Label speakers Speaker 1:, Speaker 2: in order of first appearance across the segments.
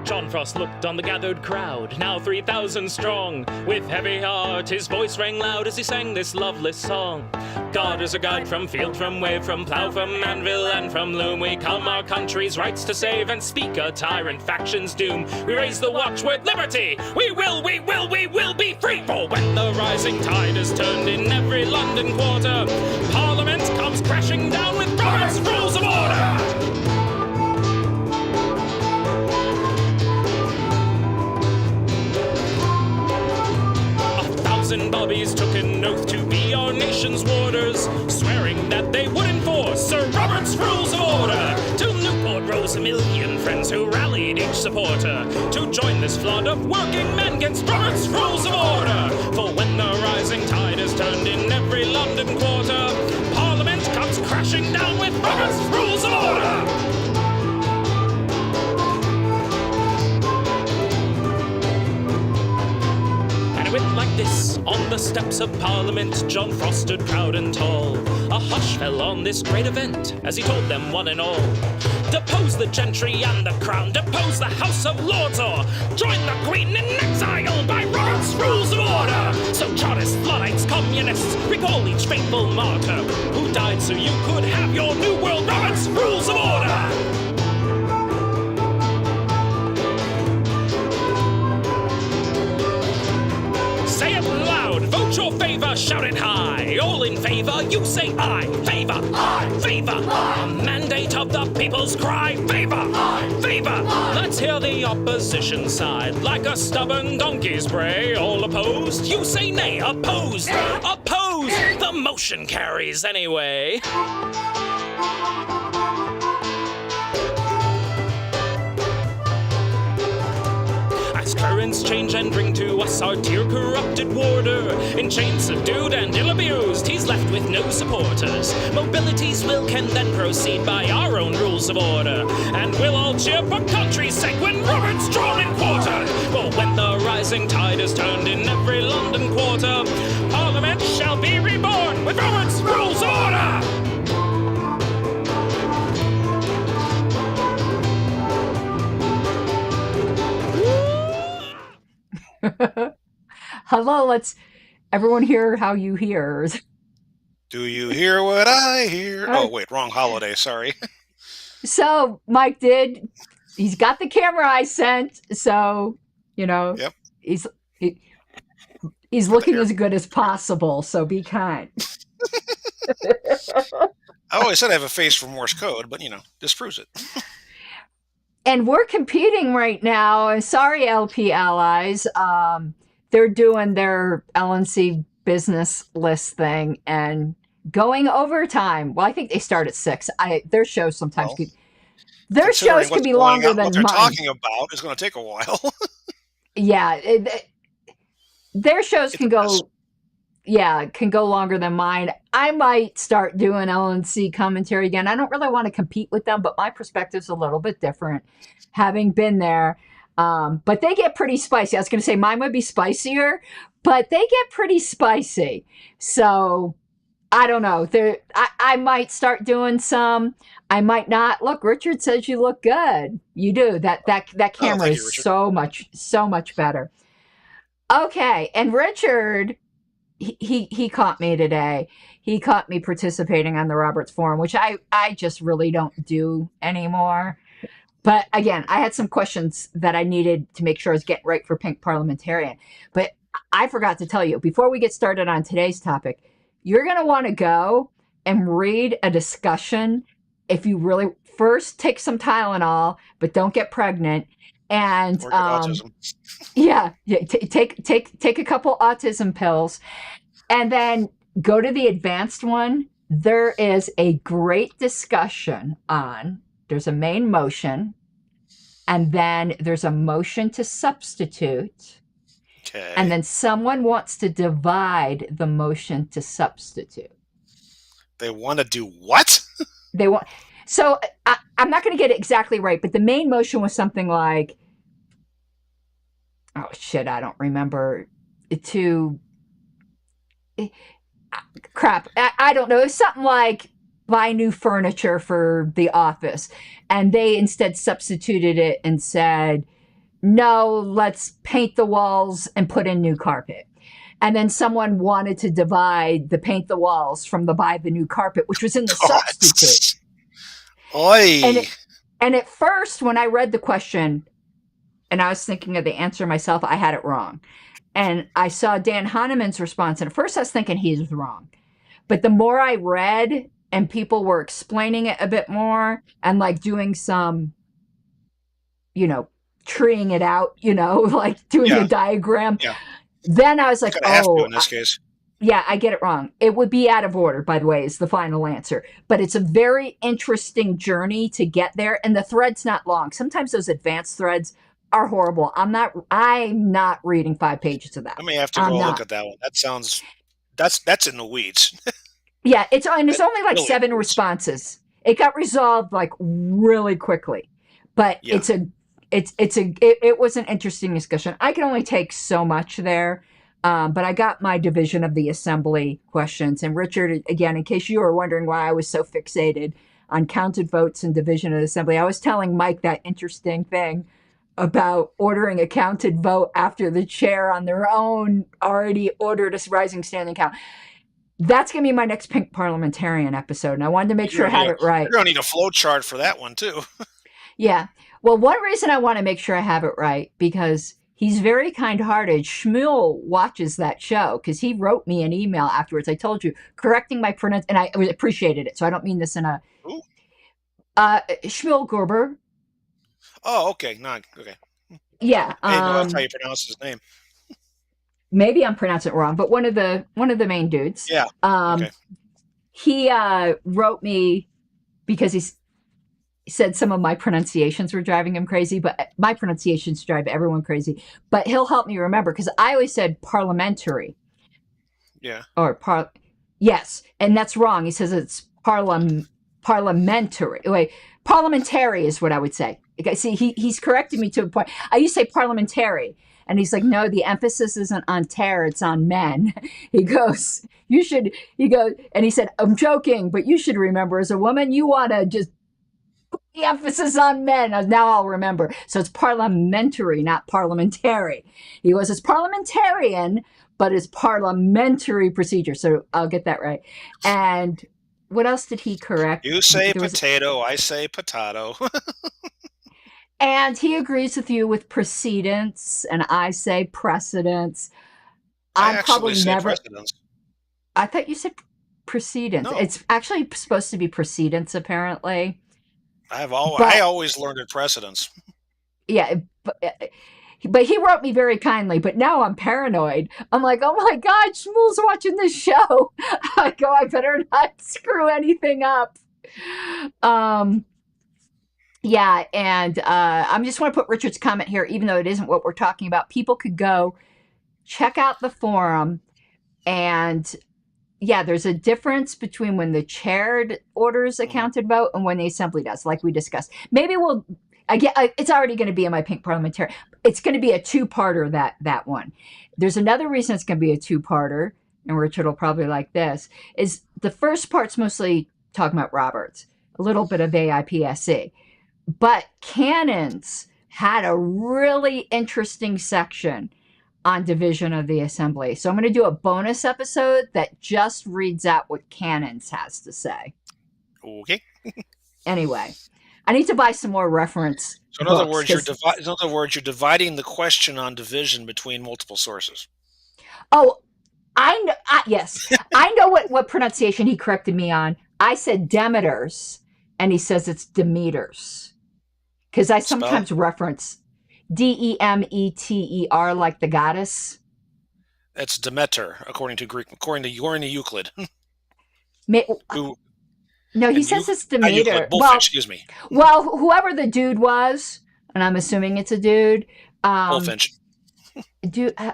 Speaker 1: John Frost looked on the gathered crowd, now 3,000 strong. With heavy heart, his voice rang loud as he sang this loveless song. God is a guide from field, from wave, from plough, from anvil, and from loom. We come our country's rights to save and speak a tyrant faction's doom. We raise the watchword liberty. We will be free. For when the rising tide is turned in every London quarter, Parliament comes crashing down with Robert's Rules of Order. And bobbies took an oath to be our nation's warders, swearing that they would enforce Sir Robert's Rules of Order. Till Newport rose a million friends who rallied each supporter to join this flood of working men against Robert's Rules of Order. For when the rising tide is turned in every London quarter, Parliament comes crashing down with Robert's Rules of Order. Like this, on the steps of Parliament, John Frost stood proud and tall. A hush fell on this great event as he told them one and all, depose the gentry and the crown, depose the House of Lords, or join the Queen in exile by Robert's Rules of Order. So Chartists, Luddites, Communists, recall each faithful martyr who died so you could have your new world Robert's Rules of Order. Say it loud, vote your favor, shout it high. All in favor, you say aye. Favor, aye, favor, aye. A mandate of the people's cry. Favor, aye, favor, aye. Let's hear the opposition side. Like a stubborn donkey's bray. All opposed, you say nay. Opposed, opposed. The motion carries anyway. Currents change and bring to us our dear corrupted warder. In chains subdued and ill-abused, he's left with no supporters. Mobility's will can then proceed by our own rules of order. And we'll all cheer for country's sake when Robert's drawn in quarter. For when the rising tide is turned in every London quarter, Parliament shall be reborn with Robert's Rules of Order.
Speaker 2: Hello, let's everyone hear how you hear.
Speaker 3: Do you hear what I hear? Oh, wait, wrong holiday, sorry.
Speaker 2: So, Mike he's got the camera I sent, so, you know,
Speaker 3: yep.
Speaker 2: he's looking as good as possible, so be kind.
Speaker 3: I always said I have a face for Morse code, but, you know, this proves it.
Speaker 2: And we're competing right now. I'm sorry, LP allies. They're doing their LNC business list thing and going overtime. Well, I think they start at 6. Their shows sometimes their shows can be longer than mine.
Speaker 3: What they're talking about is going to take a while.
Speaker 2: Yeah, their shows can go longer than mine. I might start doing LNC commentary again. I don't really want to compete with them, but my perspective's a little bit different, having been there. But they get pretty spicy. I was going to say mine would be spicier, but they get pretty spicy. So I don't know. I might start doing some. I might not. Look, Richard says you look good. You do. That camera is so much better. Okay, and Richard, he caught me today. He caught me participating on the Roberts Forum, which I just really don't do anymore. But again, I had some questions that I needed to make sure I was getting right for Pink Parliamentarian. But I forgot to tell you, before we get started on today's topic, you're going to want to go and read a discussion. If you really first take some Tylenol, but don't get pregnant. And
Speaker 3: autism.
Speaker 2: take a couple autism pills, and then go to the advanced one. There is a great discussion on. There's a main motion, and then there's a motion to substitute.
Speaker 3: Okay.
Speaker 2: And then someone wants to divide the motion to substitute.
Speaker 3: They want to do what?
Speaker 2: They want. So I'm not going to get it exactly right, but the main motion was something like, oh shit, I don't remember. Crap, I don't know. It's something like buy new furniture for the office, and they instead substituted it and said no, let's paint the walls and put in new carpet. And then someone wanted to divide the paint the walls from the buy the new carpet, which was in the substitute.
Speaker 3: Oi.
Speaker 2: And at first, when I read the question and I was thinking of the answer myself, I had it wrong. And I saw Dan Hahnemann's response, and at first I was thinking he was wrong. But the more I read and people were explaining it a bit more and like doing some, treeing it out, like doing a diagram.
Speaker 3: Yeah.
Speaker 2: Then I was like,
Speaker 3: have to in this case.
Speaker 2: Yeah, I get it wrong. It would be out of order, by the way, is the final answer. But it's a very interesting journey to get there. And the thread's not long. Sometimes those advanced threads are horrible. I'm not reading 5 pages of that.
Speaker 3: I may have to go look at that one. That sounds, that's in the weeds.
Speaker 2: Yeah, it's only like really 7 responses. It got resolved like really quickly. But it was an interesting discussion. I can only take so much there, but I got my division of the assembly questions. And Richard, again, in case you were wondering why I was so fixated on counted votes and division of the assembly, I was telling Mike that interesting thing about ordering a counted vote after the chair on their own already ordered a rising standing count. That's going to be my next Pink Parliamentarian episode, and I wanted to make sure I had it right.
Speaker 3: You're going to need a flow chart for that one, too.
Speaker 2: Yeah. Well, one reason I want to make sure I have it right, because he's very kind-hearted. Shmuel watches that show, because he wrote me an email afterwards. I told you, correcting my pronunciation, and I appreciated it, so I don't mean this in a...
Speaker 3: Ooh.
Speaker 2: Shmuel Gerber.
Speaker 3: Oh, okay. Okay.
Speaker 2: Yeah.
Speaker 3: That's how you pronounce his name.
Speaker 2: Maybe I'm pronouncing it wrong, but one of the main dudes.
Speaker 3: Yeah. Okay.
Speaker 2: He wrote me because he said some of my pronunciations were driving him crazy, but my pronunciations drive everyone crazy. But he'll help me remember, because I always said parliamentary.
Speaker 3: Yeah.
Speaker 2: Or yes, and that's wrong. He says it's parliamentary. Wait, parliamentary is what I would say. See, he's correcting me to a point. I used to say parliamentary. And he's like, no, the emphasis isn't on tear, it's on men. He goes, and he said, I'm joking, but you should remember, as a woman, you want to just put the emphasis on men. Now I'll remember. So it's parliamentary, not parliamentary. He goes, it's parliamentarian, but it's parliamentary procedure. So I'll get that right. And what else did he correct?
Speaker 3: You say potato, I say potato.
Speaker 2: And he agrees with you with precedence, and I say precedence.
Speaker 3: I probably never. Precedence.
Speaker 2: I thought you said precedence. No. It's actually supposed to be precedence, apparently.
Speaker 3: I always learned at precedence.
Speaker 2: Yeah, but he wrote me very kindly. But now I'm paranoid. I'm like, oh my God, Shmuel's watching this show. I go, I better not screw anything up. Yeah, and I just want to put Richard's comment here, even though it isn't what we're talking about. People could go check out the forum, and yeah, there's a difference between when the chair orders a counted vote and when the assembly does, like we discussed. Maybe it's already going to be in my Pink Parliamentarian. It's going to be a 2-parter, that one. There's another reason it's going to be a 2-parter, and Richard will probably like this, is the first part's mostly talking about Roberts, a little bit of AIPSC. But Canons had a really interesting section on division of the assembly. So I'm going to do a bonus episode that just reads out what Canons has to say.
Speaker 3: Okay.
Speaker 2: Anyway, I need to buy some more reference.
Speaker 3: So in other words, you're dividing the question on division between multiple sources.
Speaker 2: Oh, I know. Yes, I know what pronunciation he corrected me on. I said Demeters, and he says it's Demeters. Because I sometimes reference Demeter like the goddess.
Speaker 3: That's Demeter, according to Euclid.
Speaker 2: No, he says it's Demeter.
Speaker 3: Excuse me.
Speaker 2: Well, whoever the dude was, and I'm assuming it's a dude.
Speaker 3: Bullfinch.
Speaker 2: But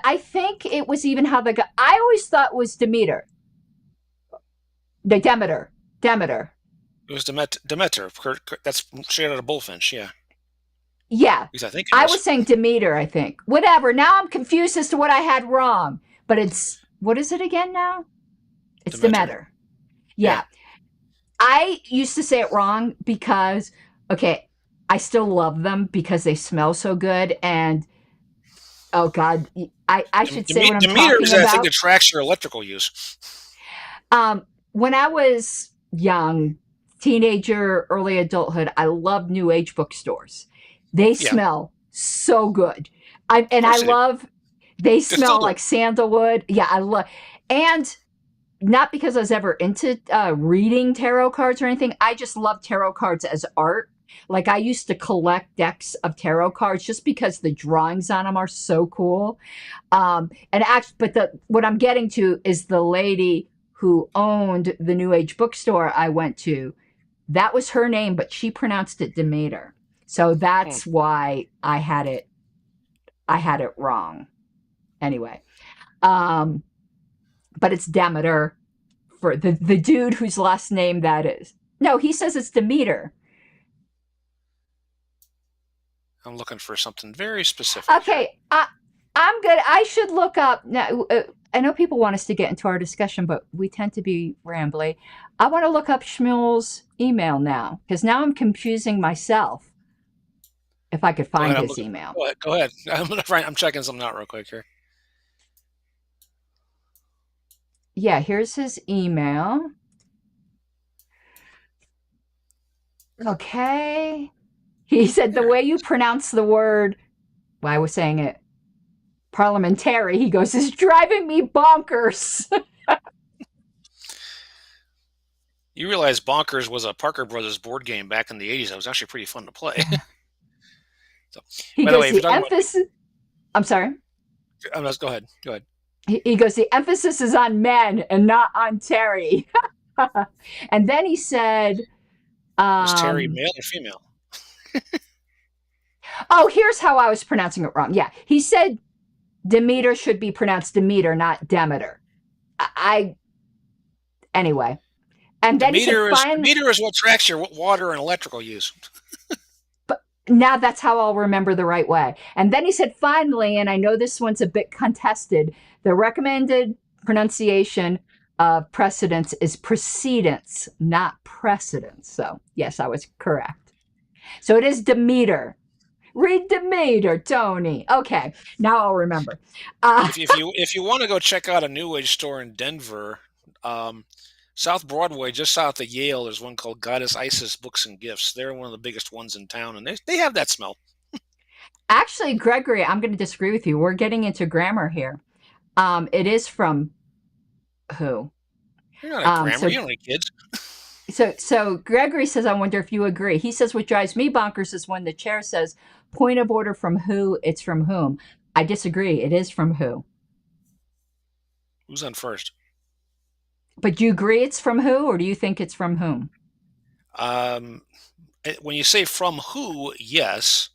Speaker 2: I think it was even how I always thought it was Demeter. Demeter.
Speaker 3: It was Demeter. That's straight out of Bullfinch, yeah.
Speaker 2: Yeah.
Speaker 3: Because
Speaker 2: I was saying Demeter, I think. Whatever. Now I'm confused as to what I had wrong. But what is it again now? It's Demeter. Yeah. I used to say it wrong because, okay, I still love them because they smell so good. And oh God, I should say what I'm
Speaker 3: Demeter
Speaker 2: talking
Speaker 3: is, I think,
Speaker 2: about.
Speaker 3: that tracks your electrical use.
Speaker 2: When I was young, teenager, early adulthood, I loved New Age bookstores. They
Speaker 3: Yeah,
Speaker 2: smell so good.
Speaker 3: of
Speaker 2: I
Speaker 3: course they do.
Speaker 2: love, they
Speaker 3: They still
Speaker 2: smell
Speaker 3: do.
Speaker 2: like sandalwood. Yeah, I love, and not because I was ever into reading tarot cards or anything. I just love tarot cards as art. Like I used to collect decks of tarot cards just because the drawings on them are so cool. And actually, but what I'm getting to is the lady who owned the New Age bookstore I went to. That was her name, but she pronounced it Demeter. So
Speaker 3: Hmm.
Speaker 2: that's why I had it. I had it wrong. Anyway, um, but it's Demeter for the dude whose last name that is. No, he says it's Demeter.
Speaker 3: I'm looking for something very specific here.
Speaker 2: Okay, I'm good. I should look up now. I know people want us to get into our discussion, but we tend to be rambly. I want to look up Shmuel's email now because now I'm confusing myself. If I could
Speaker 3: Go
Speaker 2: find
Speaker 3: ahead. I'm
Speaker 2: his
Speaker 3: looking.
Speaker 2: email.
Speaker 3: Go ahead. I'm checking something out real quick here.
Speaker 2: Yeah, here's his email. Okay. He said the
Speaker 3: There.
Speaker 2: way you pronounce the word, well, I was saying it parliamentary, he goes, is driving me bonkers.
Speaker 3: You realize Bonkers was a Parker Brothers board game back in the '80s. That was actually pretty fun to play. So,
Speaker 2: He
Speaker 3: by the
Speaker 2: goes,
Speaker 3: way, if you're
Speaker 2: the
Speaker 3: talking about,
Speaker 2: emphasis, I'm sorry.
Speaker 3: go ahead. Go ahead.
Speaker 2: He goes, the emphasis is on men and not on Terry. And then he said,
Speaker 3: Was Terry
Speaker 2: um,
Speaker 3: male or female?
Speaker 2: oh, here's how I was pronouncing it wrong. Yeah, he said Demeter should be pronounced Demeter, not Demeter. Anyway. And then he said, fine.
Speaker 3: Demeter is what tracks your water and electrical use.
Speaker 2: But now that's how I'll remember the right way. And then he said, finally, and I know this one's a bit contested, the recommended pronunciation of precedence is precedence, not precedence. So, yes, I was correct. So it is Demeter. Read Demeter, Tony. Okay, now I'll remember.
Speaker 3: If you want to go check out a New Age store in Denver, South Broadway, just south of Yale, there's one called Goddess Isis Books and Gifts. They're one of the biggest ones in town, and they have that smell.
Speaker 2: Actually, Gregory, I'm going to disagree with you. We're getting into grammar here. It is from who?
Speaker 3: You're not a grammar.
Speaker 2: So
Speaker 3: You don't need kids.
Speaker 2: So Gregory says, I wonder if you agree. He says, what drives me bonkers is when the chair says, point of order from who, it's from whom. I disagree. It is from who.
Speaker 3: Who's on first?
Speaker 2: But do you agree it's from who, or do you think it's from whom?
Speaker 3: When you say from who, yes.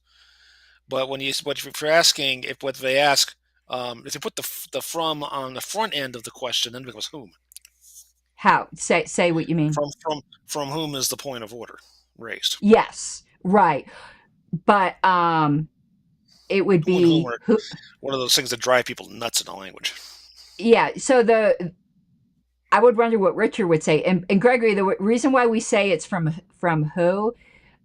Speaker 3: But if you're asking, if what they ask, if they put the from on the front end of the question, then it becomes whom.
Speaker 2: How? Say what you mean.
Speaker 3: From whom is the point of order raised?
Speaker 2: Yes, right. But it would
Speaker 3: Who and
Speaker 2: be
Speaker 3: whom are
Speaker 2: who.
Speaker 3: one of those things that drive people nuts in the language.
Speaker 2: Yeah. So I would wonder what Richard would say. And Gregory, the reason why we say it's from who,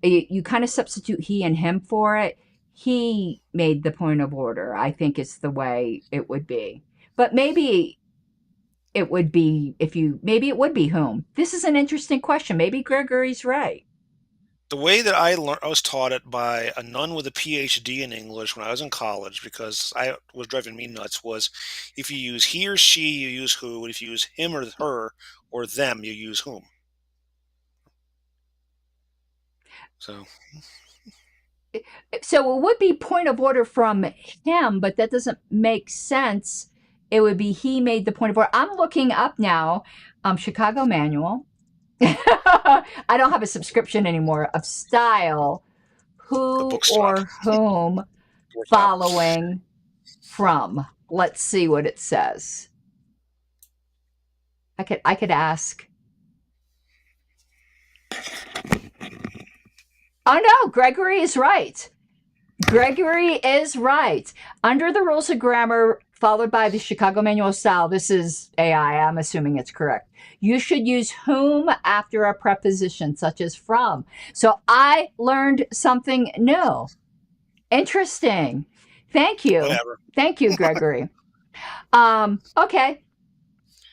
Speaker 2: you kind of substitute he and him for it. He made the point of order, I think is the way it would be. But maybe it would be maybe it would be whom. This is an interesting question. Maybe Gregory's right.
Speaker 3: The way that I was taught it by a nun with a PhD in English when I was in college, because I was driving me nuts, was if you use he or she, you use who, and if you use him or her or them, you use whom. So
Speaker 2: it would be point of order from him, but that doesn't make sense. It would be he made the point of order. I'm looking up now, Chicago Manual. I don't have a subscription anymore of style, who or whom following from. Let's see what it says. I could ask. Oh no, Gregory is right. Gregory is right. Under the rules of grammar, followed by the Chicago Manual of Style. This is AI. I'm assuming it's correct. You should use whom after a preposition, such as from. So I learned something new. Interesting. Thank you.
Speaker 3: Whatever.
Speaker 2: Thank you, Gregory. Okay.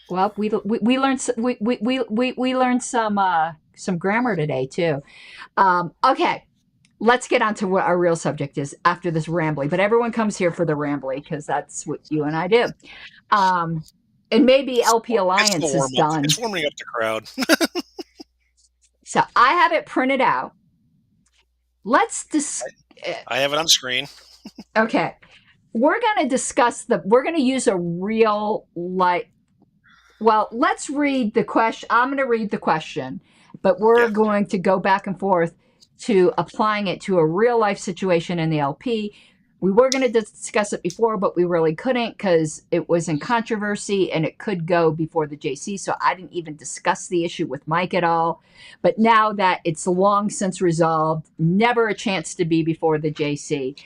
Speaker 2: Well, we learned we learned some grammar today too. Okay. Let's get on to what our real subject is after this rambling. But everyone comes here for the rambling because that's what you and I do. And maybe LP Alliance is done.
Speaker 3: It's warming up the crowd.
Speaker 2: So I have it printed out. Let's
Speaker 3: I have it on screen.
Speaker 2: Okay. We're going to use a real well, let's read the question. I'm going to read the question, but we're going to go back and forth to applying it to a real life situation in the LP. We were going to discuss it before, but we really couldn't because it was in controversy and it could go before the JC. So I didn't even discuss the issue with Mike at all. But now that it's long since resolved, never a chance to be before the JC,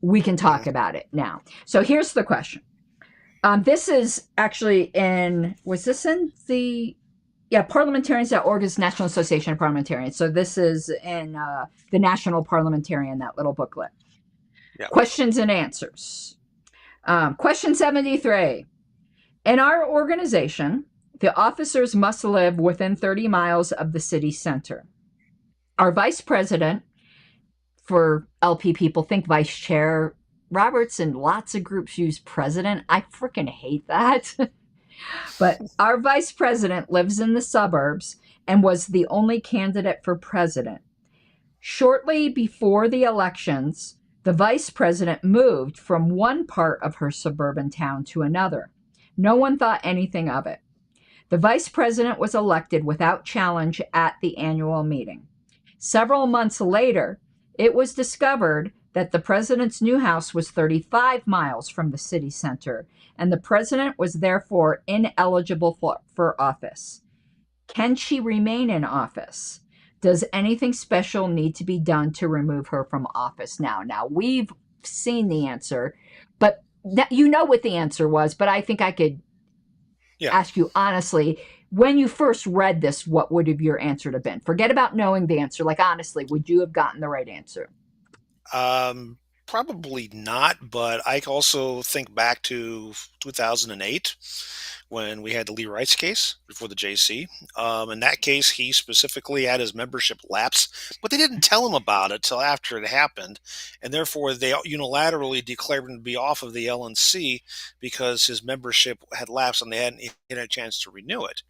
Speaker 2: we can talk about it now. So here's the question. This is actually Parliamentarians.org is National Association of Parliamentarians. So this is in the National Parliamentarian, that little booklet. Yeah. Questions and answers. Question 73. In our organization, the officers must live within 30 miles of the city center. Our vice president, for LP people, think vice chair. Roberts and lots of groups use president. I freaking hate that. But our vice president lives in the suburbs and was the only candidate for president. Shortly before the elections, the vice president moved from one part of her suburban town to another. No one thought anything of it. The vice president was elected without challenge at the annual meeting. Several months later, it was discovered that the president's new house was 35 miles from the city center, and the president was therefore ineligible for office. Can she remain in office? Does anything special need to be done to remove her from office now? Now, we've seen the answer, but you know what the answer was, but I think I could ask you honestly, when you first read this, what would have your answer have been? Forget about knowing the answer. Like, honestly, would you have gotten the right answer?
Speaker 3: Probably not, but I also think back to 2008 when we had the Lee Rice case before the JC. In that case, he specifically had his membership lapse, but they didn't tell him about it till after it happened, and therefore they unilaterally declared him to be off of the LNC because his membership had lapsed and they hadn't had a chance to renew it.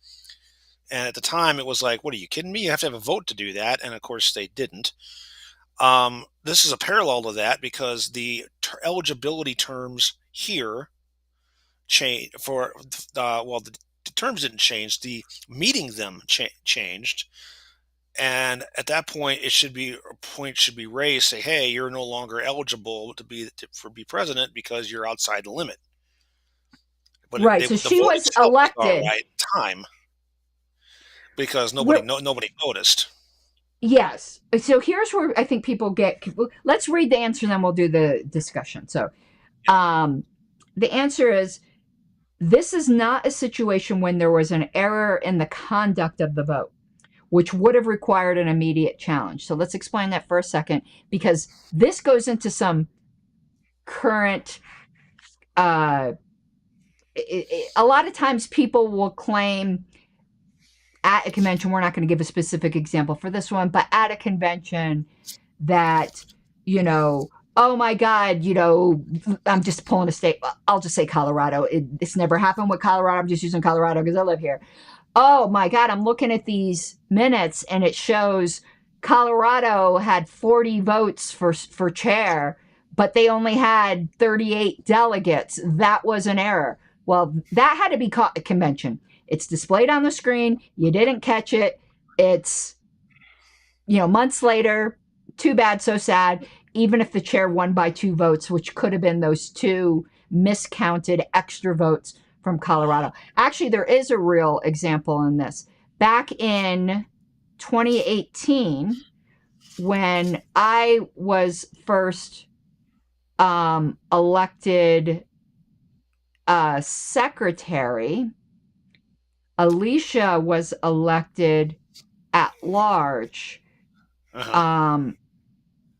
Speaker 3: And at the time, it was like, what, are you kidding me? You have to have a vote to do that, and of course they didn't. This is a parallel to that because the eligibility terms here change the terms didn't change. The meeting them changed, and at that point, a point should be raised. Say, hey, you're no longer eligible to be president because you're outside the limit. But
Speaker 2: right. So she was elected
Speaker 3: right time because nobody noticed.
Speaker 2: Yes. So here's where I think people get. Let's read the answer, and then we'll do the discussion. So, the answer is, this is not a situation when there was an error in the conduct of the vote, which would have required an immediate challenge. So let's explain that for a second, because this goes into some current. A lot of times, people will claim at a convention, we're not going to give a specific example for this one, but at a convention that, oh my God, I'm just pulling a state. I'll just say Colorado. It's never happened with Colorado. I'm just using Colorado because I live here. Oh my God, I'm looking at these minutes and it shows Colorado had 40 votes for chair, but they only had 38 delegates. That was an error. Well, that had to be caught at convention. It's displayed on the screen. You didn't catch it. It's, months later. Too bad, so sad. Even if the chair won by 2 votes, which could have been those 2 miscounted extra votes from Colorado. Actually, there is a real example in this. Back in 2018, when I was first elected secretary. Alicia was elected at large.
Speaker 3: Uh-huh.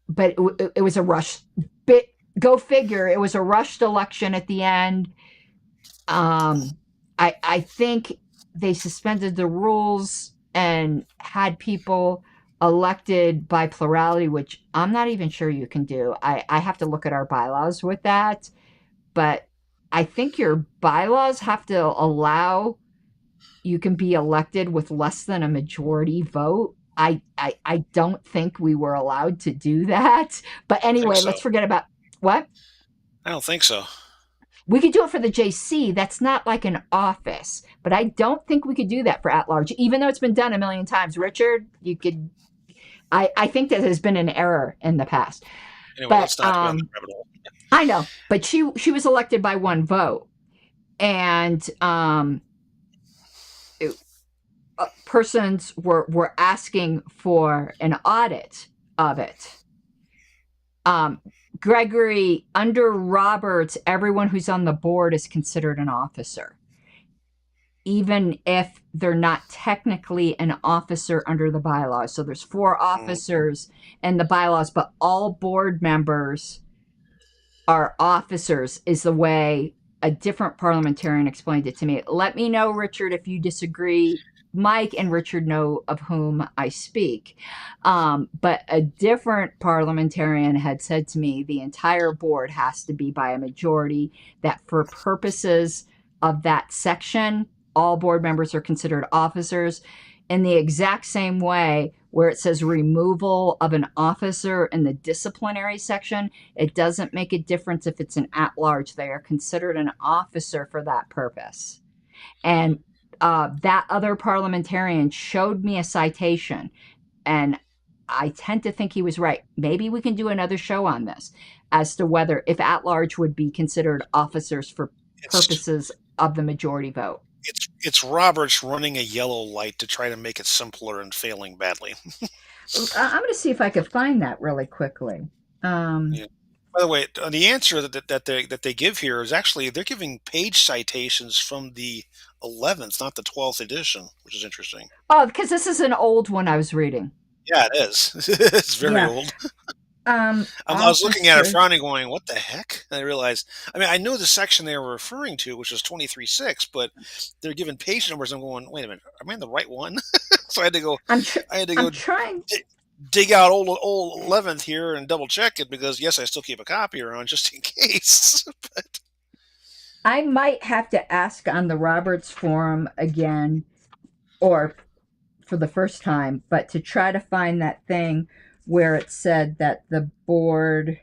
Speaker 2: But it was a rush. Go figure. It was a rushed election at the end. I think they suspended the rules and had people elected by plurality, which I'm not even sure you can do. I have to look at our bylaws with that. But I think your bylaws have to allow you can be elected with less than a majority vote. I don't think we were allowed to do that. But anyway, let's forget about what?
Speaker 3: I don't think so.
Speaker 2: We could do it for the JC. That's not like an office. But I don't think we could do that for at-large, even though it's been done a million times. Richard, you could... I think that has been an error in the past.
Speaker 3: Anyway,
Speaker 2: but
Speaker 3: let's not go down the rabbit hole.
Speaker 2: I know. But she was elected by one vote. And persons were asking for an audit of it. Gregory, under Roberts, everyone who's on the board is considered an officer, even if they're not technically an officer under the bylaws. So there's 4 officers in the bylaws, but all board members are officers, is the way a different parliamentarian explained it to me. Let me know, Richard, if you disagree. Mike and Richard know of whom I speak. But a different parliamentarian had said to me the entire board has to be by a majority, that for purposes of that section, all board members are considered officers. In the exact same way where it says removal of an officer in the disciplinary section, it doesn't make a difference if it's an at-large. They are considered an officer for that purpose. And that other parliamentarian showed me a citation, and I tend to think he was right. Maybe we can do another show on this as to whether if at-large would be considered officers for purposes of the majority vote.
Speaker 3: It's Roberts running a yellow light to try to make it simpler and failing badly.
Speaker 2: I'm going to see if I can find that really quickly.
Speaker 3: Yeah. By the way, the answer that they give here is actually they're giving page citations from the 11th, not the 12th edition, which is interesting.
Speaker 2: Oh, because this is an old one I was reading.
Speaker 3: Yeah, it is. It's very old. I was looking at it, frowning, going, "What the heck?" And I realized, I know the section they were referring to, which was 23.6, but they're given page numbers. I'm going, "Wait a minute, am I in the right one?" So I had to go. I'm
Speaker 2: trying.
Speaker 3: Dig out old 11th here and double check it, because yes, I still keep a copy around just in case. But
Speaker 2: I might have to ask on the Roberts forum again, or for the first time, but to try to find that thing where it said that the board...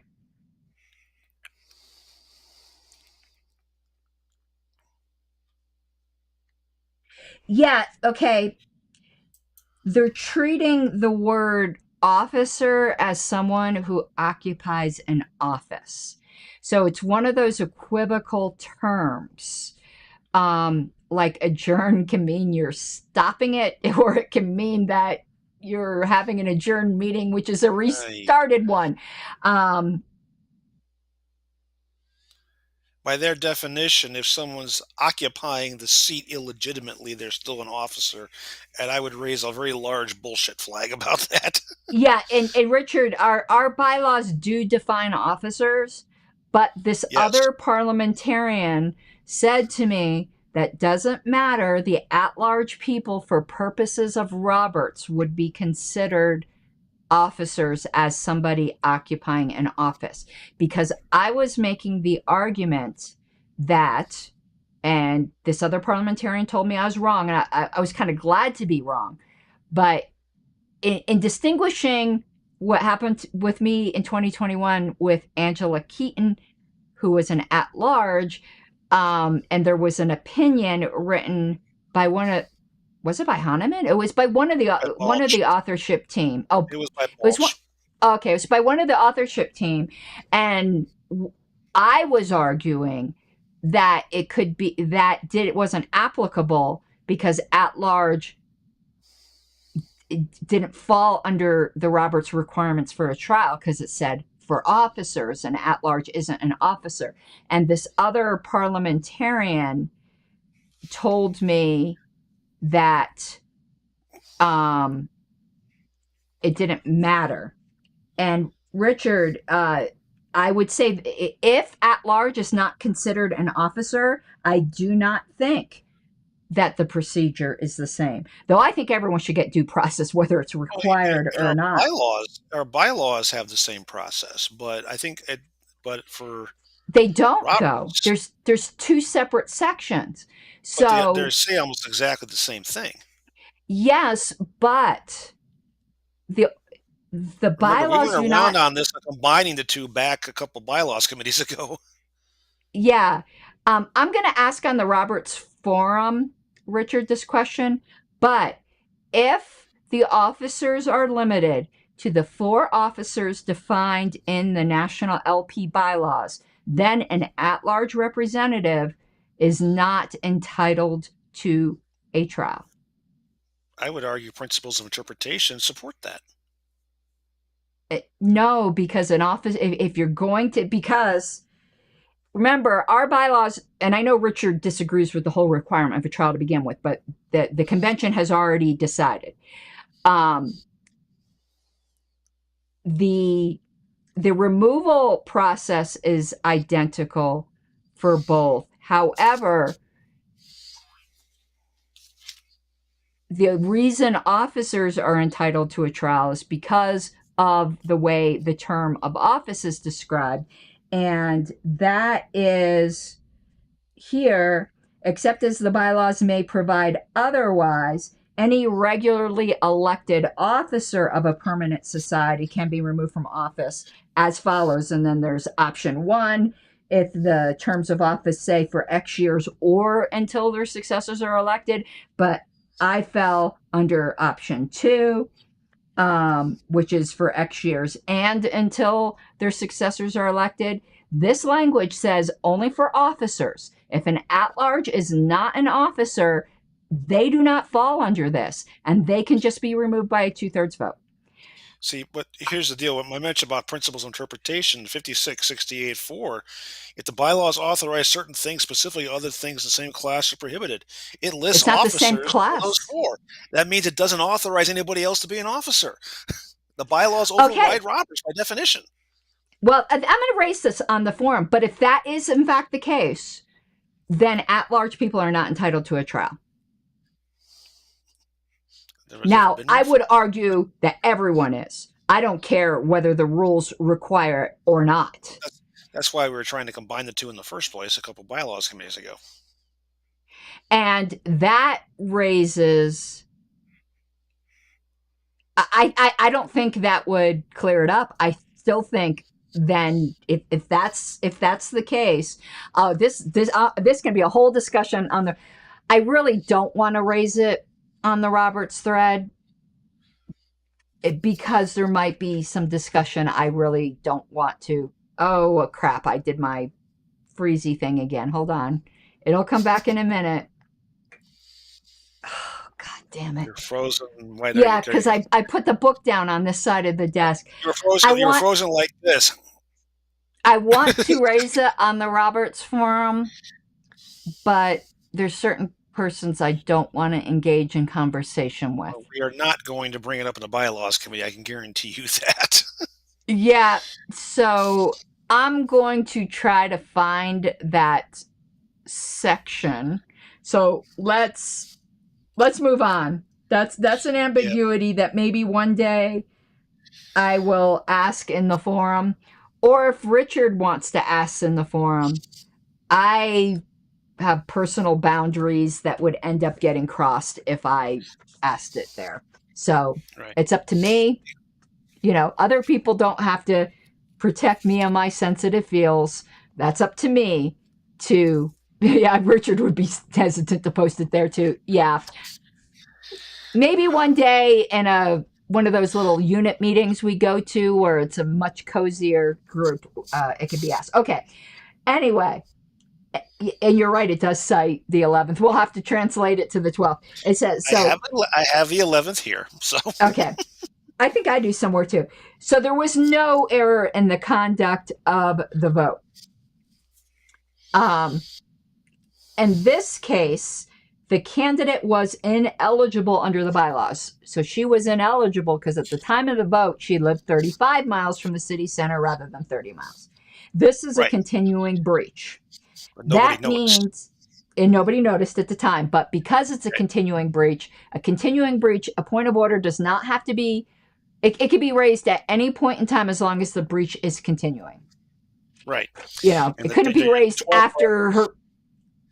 Speaker 2: Yeah, okay. They're treating the word officer as someone who occupies an office. So it's one of those equivocal terms. Like adjourn can mean you're stopping it, or it can mean that you're having an adjourned meeting, which is a restarted one.
Speaker 3: By their definition, if someone's occupying the seat illegitimately, they're still an officer. And I would raise a very large bullshit flag about that.
Speaker 2: Yeah, and Richard, our bylaws do define officers, but this other parliamentarian said to me that doesn't matter. The at-large people, for purposes of Roberts, would be considered officers as somebody occupying an office, because I was making the argument that, and this other parliamentarian told me I was wrong, and I was kind of glad to be wrong, but in distinguishing what happened with me in 2021 with Angela Keaton, who was an at-large, and there was an opinion written by one of... Was it by Hahnemann? It was by one of the authorship team. Oh,
Speaker 3: it was by Balch.
Speaker 2: Okay, it was by one of the authorship team, and I was arguing that it could be it wasn't applicable because at large it didn't fall under the Roberts requirements for a trial, because it said for officers, and at-large isn't an officer. And this other parliamentarian told me that it didn't matter. And Richard, I would say if at-large is not considered an officer, I do not think that the procedure is the same. Though I think everyone should get due process, whether it's required or not.
Speaker 3: Our bylaws have the same process, but I think for
Speaker 2: they don't
Speaker 3: Roberts,
Speaker 2: go. There's two separate sections. So
Speaker 3: they say almost exactly the same thing.
Speaker 2: Yes, but the bylaws
Speaker 3: we went around on this, combining the two back a couple bylaws committees ago.
Speaker 2: Yeah. I'm going to ask on the Roberts Forum, Richard, this question. But if the officers are limited to the 4 officers defined in the National LP bylaws, then an at-large representative is not entitled to a trial.
Speaker 3: I would argue principles of interpretation support that.
Speaker 2: No, because an office, if you're going to, because remember our bylaws, and I know Richard disagrees with the whole requirement of a trial to begin with, but the convention has already decided. The removal process is identical for both. However, the reason officers are entitled to a trial is because of the way the term of office is described. And that is here, except as the bylaws may provide otherwise, any regularly elected officer of a permanent society can be removed from office as follows. And then there's option 1, if the terms of office say for X years or until their successors are elected. But I fell under option 2, which is for X years and until their successors are elected. This language says only for officers. If an at-large is not an officer, they do not fall under this, and they can just be removed by a 2/3 vote.
Speaker 3: See, but here's the deal. When I mentioned about principles of interpretation, 5668.4, if the bylaws authorize certain things, specifically other things in the same class are prohibited, it lists
Speaker 2: It's not
Speaker 3: officers
Speaker 2: the same class.
Speaker 3: those 4. That means it doesn't authorize anybody else to be an officer. The bylaws override Roberts by definition.
Speaker 2: Well, I'm going to raise this on the forum, but if that is in fact the case, then at-large people are not entitled to a trial. Now, I would argue that everyone is. I don't care whether the rules require it or not.
Speaker 3: That's why we were trying to combine the two in the first place a couple bylaws committees ago.
Speaker 2: And that raises... I don't think that would clear it up. I still think then if that's the case, this can be a whole discussion on the... I really don't want to raise it on the Roberts thread because there might be some discussion I really don't want to. Oh, crap. I did my freezy thing again. Hold on. It'll come back in a minute. Oh, God damn it.
Speaker 3: You're frozen.
Speaker 2: Yeah, because I put the book down on this side of the desk.
Speaker 3: You're frozen. You're frozen like this.
Speaker 2: I want to raise it on the Roberts Forum, but there's certain persons I don't want to engage in conversation with.
Speaker 3: We are not going to bring it up in the bylaws committee. I can guarantee you that.
Speaker 2: Yeah, so I'm going to try to find that section. So let's move on. That's an ambiguity that maybe one day I will ask in the forum, or if Richard wants to ask in the forum. I have personal boundaries that would end up getting crossed if I asked it there. So It's up to me. You know, other people don't have to protect me and my sensitive feels. That's up to me to... Yeah, Richard would be hesitant to post it there too. Yeah. Maybe one day in one of those little unit meetings we go to where it's a much cozier group, it could be asked. Okay. Anyway, and you're right, it does cite the 11th. We'll have to translate it to the 12th. It says so.
Speaker 3: I have the 11th here. So
Speaker 2: okay. I think I do somewhere too. So there was no error in the conduct of the vote. In this case, the candidate was ineligible under the bylaws. So she was ineligible because at the time of the vote, she lived 35 miles from the city center rather than 30 miles. This is a continuing breach.
Speaker 3: Nobody
Speaker 2: That
Speaker 3: noticed.
Speaker 2: means, and nobody noticed at the time, but because it's a continuing breach, a point of order does not have to be, it can be raised at any point in time as long as the breach is continuing.
Speaker 3: Right.
Speaker 2: And it couldn't be raised after her.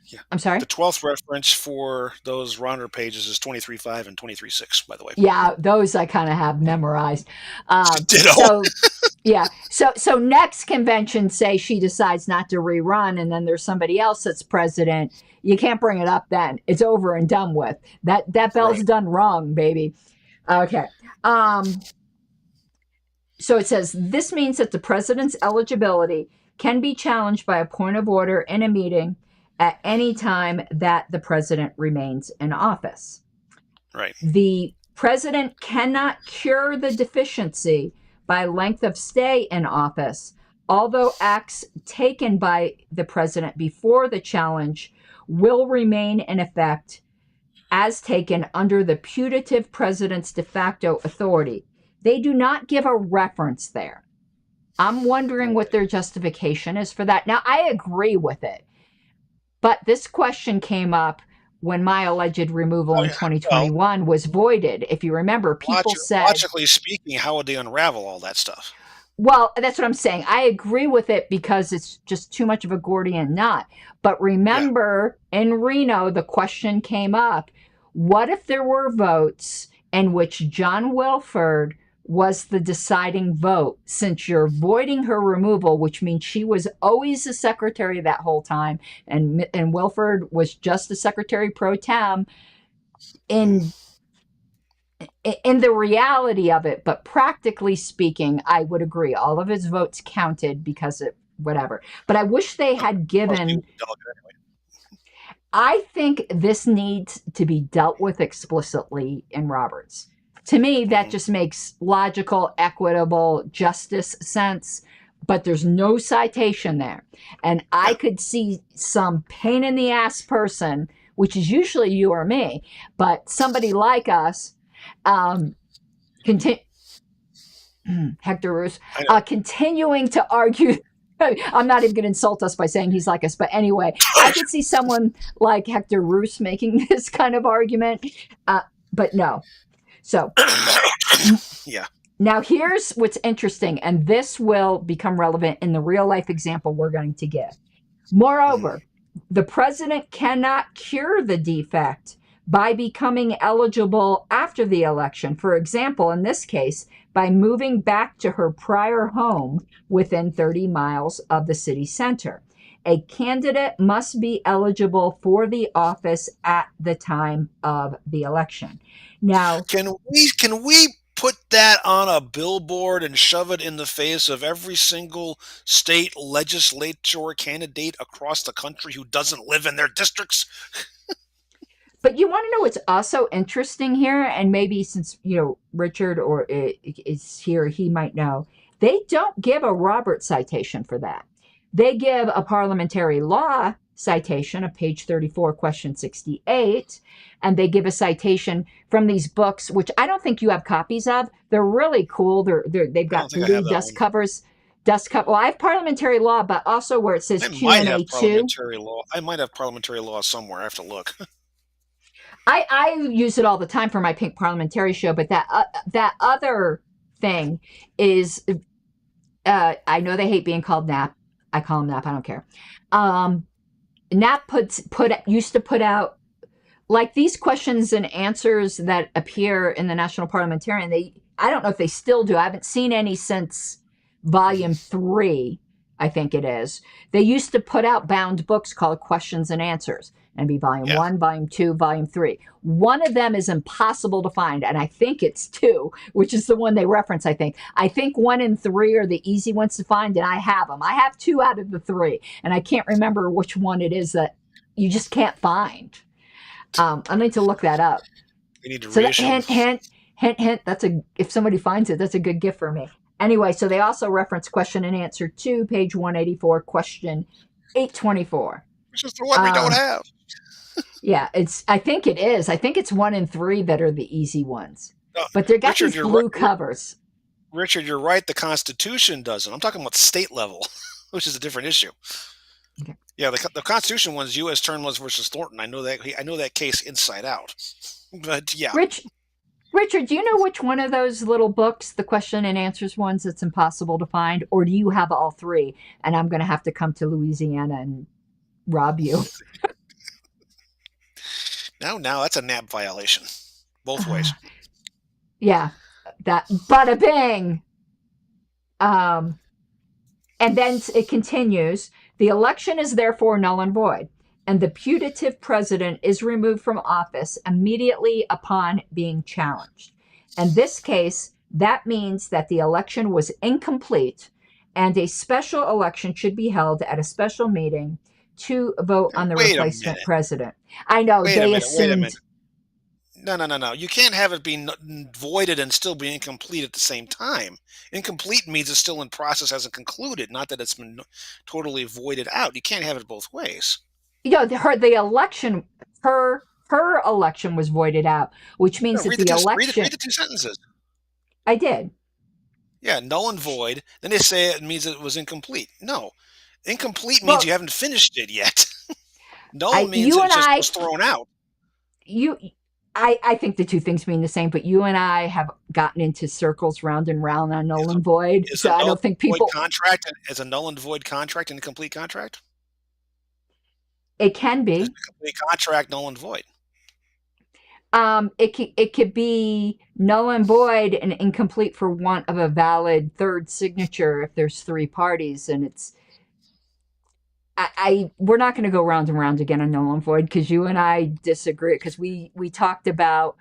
Speaker 3: Yeah.
Speaker 2: I'm sorry?
Speaker 3: The 12th reference for those RONR pages is 23.5 and 23.6, by the way.
Speaker 2: Yeah, those I kind of have memorized.
Speaker 3: Ditto.
Speaker 2: So, yeah. So next convention, say she decides not to rerun, and then there's somebody else that's president. You can't bring it up then. It's over and done with. That bell's done wrong, baby. Okay. So it says, this means that the president's eligibility can be challenged by a point of order in a meeting at any time that the president remains in office.
Speaker 3: Right.
Speaker 2: The president cannot cure the deficiency by length of stay in office, although acts taken by the president before the challenge will remain in effect as taken under the putative president's de facto authority. They do not give a reference there. I'm wondering what their justification is for that. Now, I agree with it. But this question came up when my alleged removal in 2021 was voided. If you remember, people said...
Speaker 3: Logically speaking, how would they unravel all that stuff?
Speaker 2: Well, that's what I'm saying. I agree with it because it's just too much of a Gordian knot. But remember, in Reno, the question came up, what if there were votes in which John Wilford was the deciding vote, since you're voiding her removal, which means she was always the secretary that whole time, and Wilford was just the secretary pro tem in the reality of it. But practically speaking, I would agree. All of his votes counted because of whatever. But I wish they had given... I think this needs to be dealt with explicitly in Roberts. To me, that just makes logical, equitable justice sense, but there's no citation there. And I could see some pain in the ass person, which is usually you or me, but somebody like us, Hector Roos, continuing to argue. I'm not even going to insult us by saying he's like us, but anyway, I could see someone like Hector Roos making this kind of argument, but no. So,
Speaker 3: yeah.
Speaker 2: Now here's what's interesting, and this will become relevant in the real life example we're going to give. Moreover, the president cannot cure the defect by becoming eligible after the election. For example, in this case, by moving back to her prior home within 30 miles of the city center. A candidate must be eligible for the office at the time of the election. Now,
Speaker 3: can we put that on a billboard and shove it in the face of every single state legislature candidate across the country who doesn't live in their districts?
Speaker 2: But you want to know what's also interesting here, and maybe since Richard is here, he might know. They don't give a Roberts citation for that. They give a parliamentary law citation of page 34, question 68, and they give a citation from these books, which I don't think you have copies of. They're really cool. They've got blue dust covers. Well, I have parliamentary law, but also where it says Q&A 2.
Speaker 3: I might have parliamentary law somewhere. I have to look.
Speaker 2: I use it all the time for my Pink Parliamentary show, but that other thing is, I know they hate being called NAP. I call them NAP. I don't care. NAP used to put out like these questions and answers that appear in the National Parliamentarian. I don't know if they still do. I haven't seen any since volume 3, I think it is. They used to put out bound books called Questions and Answers. And be volume 1, volume 2, volume 3. One of them is impossible to find, and I think it's 2, which is the one they reference, I think. I think 1 and 3 are the easy ones to find, and I have them. I have 2 out of the 3, and I can't remember which one it is that you just can't find. I need to look that up.
Speaker 3: We need to reissue.
Speaker 2: Hint, hint. If somebody finds it, that's a good gift for me. Anyway, so they also reference question and answer 2, page 184, question 824.
Speaker 3: Which is the one we don't have.
Speaker 2: Yeah, I think it is. I think it's 1 and 3 that are the easy ones. But they got
Speaker 3: Richard,
Speaker 2: these blue covers.
Speaker 3: Richard, you're right. The Constitution doesn't. I'm talking about state level, which is a different issue.
Speaker 2: Okay.
Speaker 3: Yeah, the Constitution one's U.S. Turnless versus Thornton. I know that case inside out. But yeah,
Speaker 2: Richard, do you know which one of those little books, the question and answers ones, that's impossible to find, or do you have all 3? And I'm going to have to come to Louisiana and rob you.
Speaker 3: Now that's a NAP violation, both ways.
Speaker 2: Yeah, that bada bing. And then it continues. The election is therefore null and void, and the putative president is removed from office immediately upon being challenged. In this case, that means that the election was incomplete, and a special election should be held at a special meeting to vote on the replacement president. I know they assumed.
Speaker 3: No. You can't have it be voided and still be incomplete at the same time. Incomplete means it's still in process, hasn't concluded, not that it's been totally voided out. You can't have it both ways.
Speaker 2: Yeah, the election, her election was voided out, which means that the election.
Speaker 3: Read the 2 sentences.
Speaker 2: I did.
Speaker 3: Yeah, null and void. Then they say it means it was incomplete. No, incomplete means you haven't finished it yet. Null means it just was thrown out.
Speaker 2: I think the 2 things mean the same, but you and I have gotten into circles round and round on null and void. So I don't think people.
Speaker 3: Is a null and void contract an incomplete contract?
Speaker 2: It can be.
Speaker 3: Is a complete contract null and void?
Speaker 2: It could be null and void and incomplete for want of a valid third signature if there's 3 parties, and it's. We're not going to go round and round again on null and void because you and I disagree, because we talked about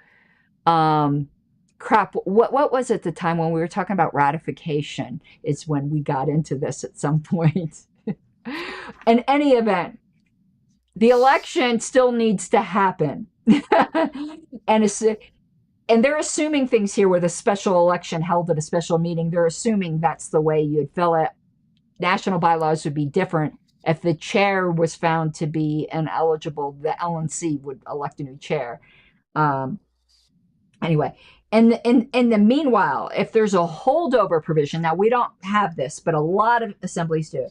Speaker 2: crap. What was it the time when we were talking about ratification? It's when we got into this at some point. In any event, the election still needs to happen, and they're assuming things here with a special election held at a special meeting. They're assuming that's the way you'd fill it. National bylaws would be different. If the chair was found to be ineligible, the LNC would elect a new chair. Anyway, and in the meanwhile, if there's a holdover provision, now we don't have this, but a lot of assemblies do.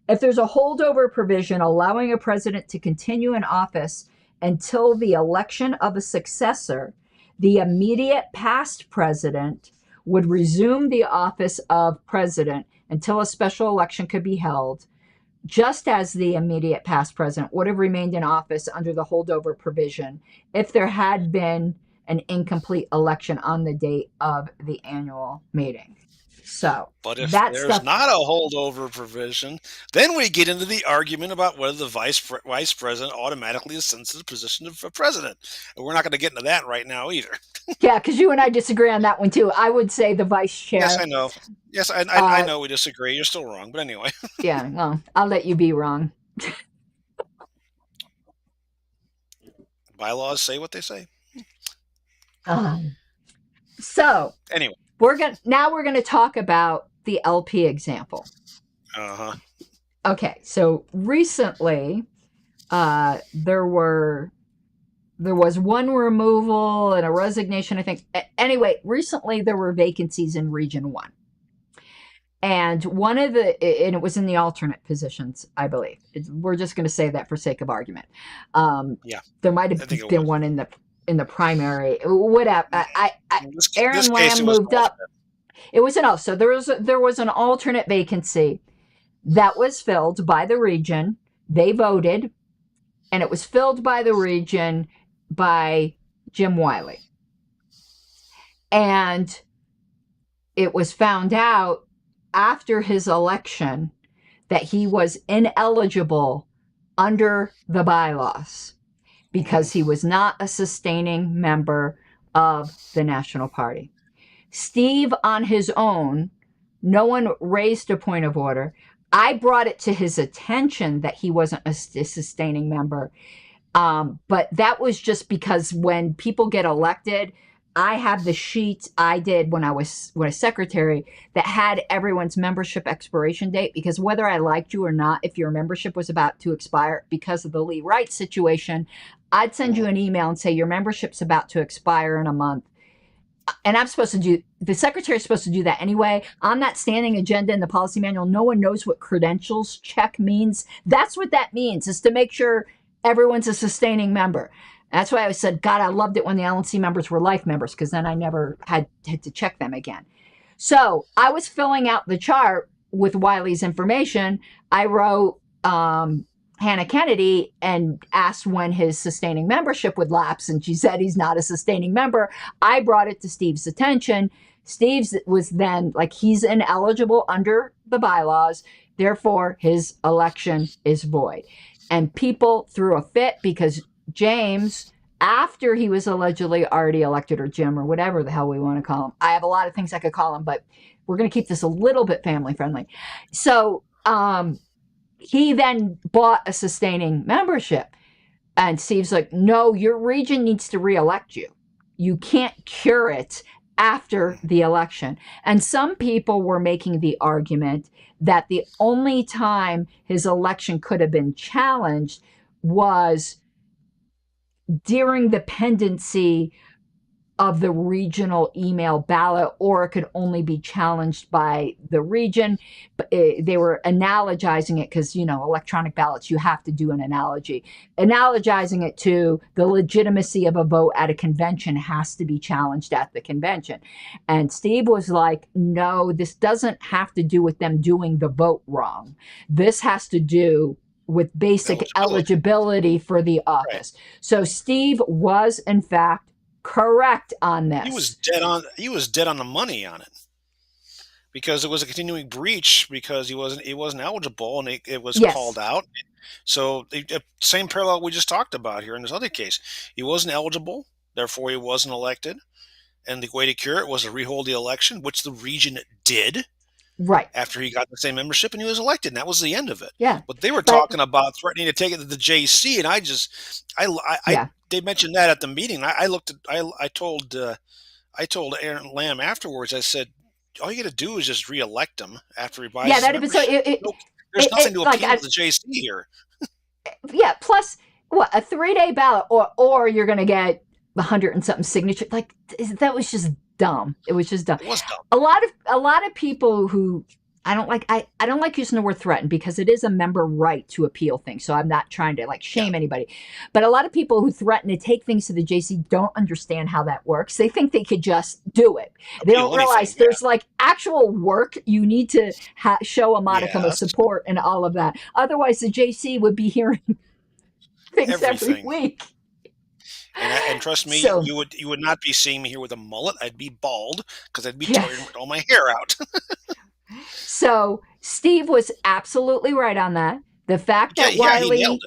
Speaker 2: If there's a holdover provision allowing a president to continue in office until the election of a successor, the immediate past president would resume the office of president until a special election could be held, just as the immediate past president would have remained in office under the holdover provision if there had been an incomplete election on the date of the annual meeting. So,
Speaker 3: but if there's not a holdover provision, then we get into the argument about whether the vice president automatically ascends to the position of president. And we're not going to get into that right now either.
Speaker 2: Yeah, because you and I disagree on that one too. I would say the vice chair.
Speaker 3: Yes, I know. Yes, I know we disagree. You're still wrong, but anyway.
Speaker 2: Yeah, well, I'll let you be wrong.
Speaker 3: Bylaws say what they say.
Speaker 2: So
Speaker 3: anyway,
Speaker 2: we're gonna talk about the LP example. Okay, so recently, there was one removal and a resignation, I think. Anyway, recently there were vacancies in Region 1. And and it was in the alternate positions, I believe. We're just going to say that for sake of argument.
Speaker 3: Yeah.
Speaker 2: There might have been one in the primary. Whatever. Aaron Lamb moved up. It was so there was an alternate vacancy that was filled by the region. They voted, and it was filled by the region by Jim Wiley. And it was found out after his election that he was ineligible under the bylaws because he was not a sustaining member of the National Party. Steve, on his own, no one raised a point of order. I brought it to his attention that he wasn't a sustaining member. But that was just because when people get elected, I have the sheet I did when I was secretary that had everyone's membership expiration date, because whether I liked you or not, if your membership was about to expire because of the Lee Wright situation, I'd send you an email and say your membership's about to expire in a month. And I'm supposed to do, the secretary is supposed to do that anyway. On that standing agenda in the policy manual, no one knows what credentials check means. That's what that means, is to make sure everyone's a sustaining member. That's why I said, God, I loved it when the LNC members were life members, because then I never had to check them again. So I was filling out the chart with Wiley's information. I wrote Hannah Kennedy and asked when his sustaining membership would lapse, and she said he's not a sustaining member. I brought it to Steve's attention. Steve's was then like, he's ineligible under the bylaws, therefore his election is void. And people threw a fit because James, after he was allegedly already elected, or Jim, or whatever the hell we want to call him. I have a lot of things I could call him, but we're going to keep this a little bit family friendly. So he then bought a sustaining membership. And Steve's like, no, your region needs to reelect you. You can't cure it after the election. And some people were making the argument that the only time his election could have been challenged was during the pendency of the regional email ballot, or it could only be challenged by the region. But they were analogizing it because, you know, electronic ballots, you have to do an analogy. Analogizing it to the legitimacy of a vote at a convention has to be challenged at the convention. And Steve was like, no, this doesn't have to do with them doing the vote wrong. This has to do with basic eligibility for the office. Right. So Steve was, in fact, correct on this.
Speaker 3: He was dead on the money on it, because it was a continuing breach, because he wasn't eligible, and it was called out. So the same parallel we just talked about here in this other case. He wasn't eligible, therefore he wasn't elected, and the way to cure it was to rehold the election, which the region did.
Speaker 2: Right.
Speaker 3: After he got the same membership, and he was elected, and that was the end of it.
Speaker 2: Yeah.
Speaker 3: But they were talking about threatening to take it to the JC, and they mentioned that at the meeting. I told Aaron Lamb afterwards, I said, all you got to do is just reelect him after he buys his membership. There's nothing to appeal to the JC here.
Speaker 2: Yeah. Plus, what, a 3-day ballot, or you're going to get 100 and something signature. Like, that was just dumb. It was just dumb.
Speaker 3: It was dumb.
Speaker 2: A lot of people who I don't like using the word threaten, because it is a member right to appeal things. So I'm not trying to like shame anybody, but a lot of people who threaten to take things to the JC don't understand how that works. They think they could just do it. They don't realize there's like actual work. You need to show a modicum of support and all of that. Otherwise the JC would be hearing things every week.
Speaker 3: And trust me, you would not be seeing me here with a mullet. I'd be bald, because I'd be tearing all my hair out.
Speaker 2: So Steve was absolutely right on that. The fact that Wiley,
Speaker 3: he nailed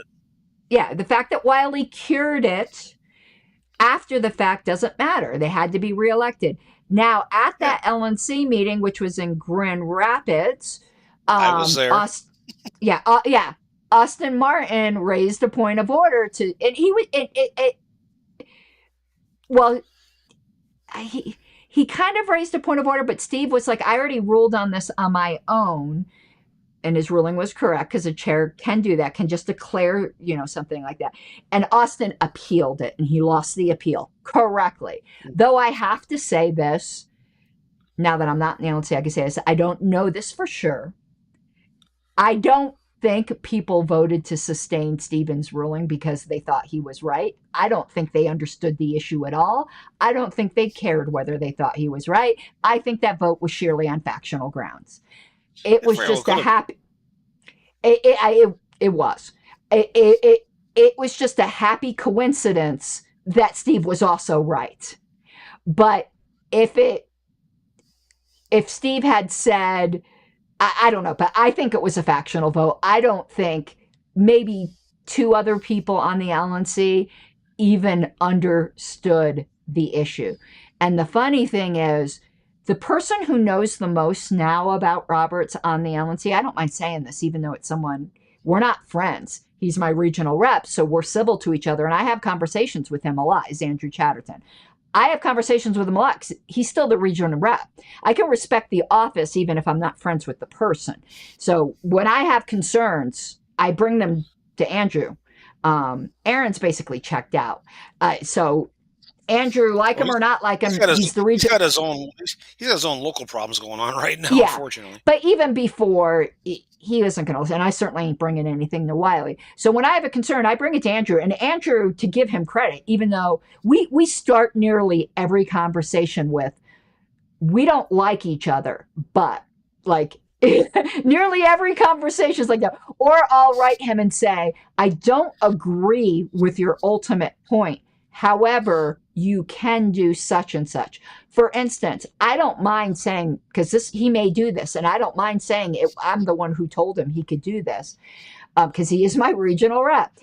Speaker 3: it.
Speaker 2: The fact that Wiley cured it after the fact doesn't matter. They had to be reelected. Now, at that LNC meeting, which was in Grand Rapids,
Speaker 3: I was there.
Speaker 2: Austin Martin raised a point of order to, and he would, he kind of raised a point of order, but Steve was like, I already ruled on this on my own. And his ruling was correct, because a chair can do that, can just declare, something like that. And Austin appealed it, and he lost the appeal correctly. Though I have to say this, now that I'm not in the LNC, I can say this, I don't know this for sure. I don't think people voted to sustain Stephen's ruling because they thought he was right. I don't think they understood the issue at all. I don't think they cared whether they thought he was right. I think that vote was sheerly on factional grounds. It was just a happy. It was just a happy coincidence that Steve was also right. But if Steve had said, I don't know, but I think it was a factional vote. I don't think maybe 2 other people on the LNC even understood the issue. And the funny thing is, the person who knows the most now about Roberts on the LNC, I don't mind saying this, even though it's someone, we're not friends. He's my regional rep, so we're civil to each other, and I have conversations with him a lot, is Andrew Chatterton. I have conversations with him a lot 'cause he's still the regional rep. I can respect the office even if I'm not friends with the person. So when I have concerns, I bring them to Andrew. Aaron's basically checked out. So Andrew, like
Speaker 3: Well,
Speaker 2: him or not like him,
Speaker 3: he's got his
Speaker 2: he's the
Speaker 3: he's
Speaker 2: region.
Speaker 3: got his own he's got his own local problems going on right now,
Speaker 2: Yeah.
Speaker 3: unfortunately.
Speaker 2: But even before, he isn't going to, and I certainly ain't bringing anything to Wiley. So when I have a concern, I bring it to Andrew. And Andrew, to give him credit, even though we start nearly every conversation with, we don't like each other, but like nearly every conversation is like that. Or I'll write him and say, I don't agree with your ultimate point. However, you can do such and such. For instance, I don't mind saying, because he may do this, and I don't mind saying I'm the one who told him he could do this, because he is my regional rep.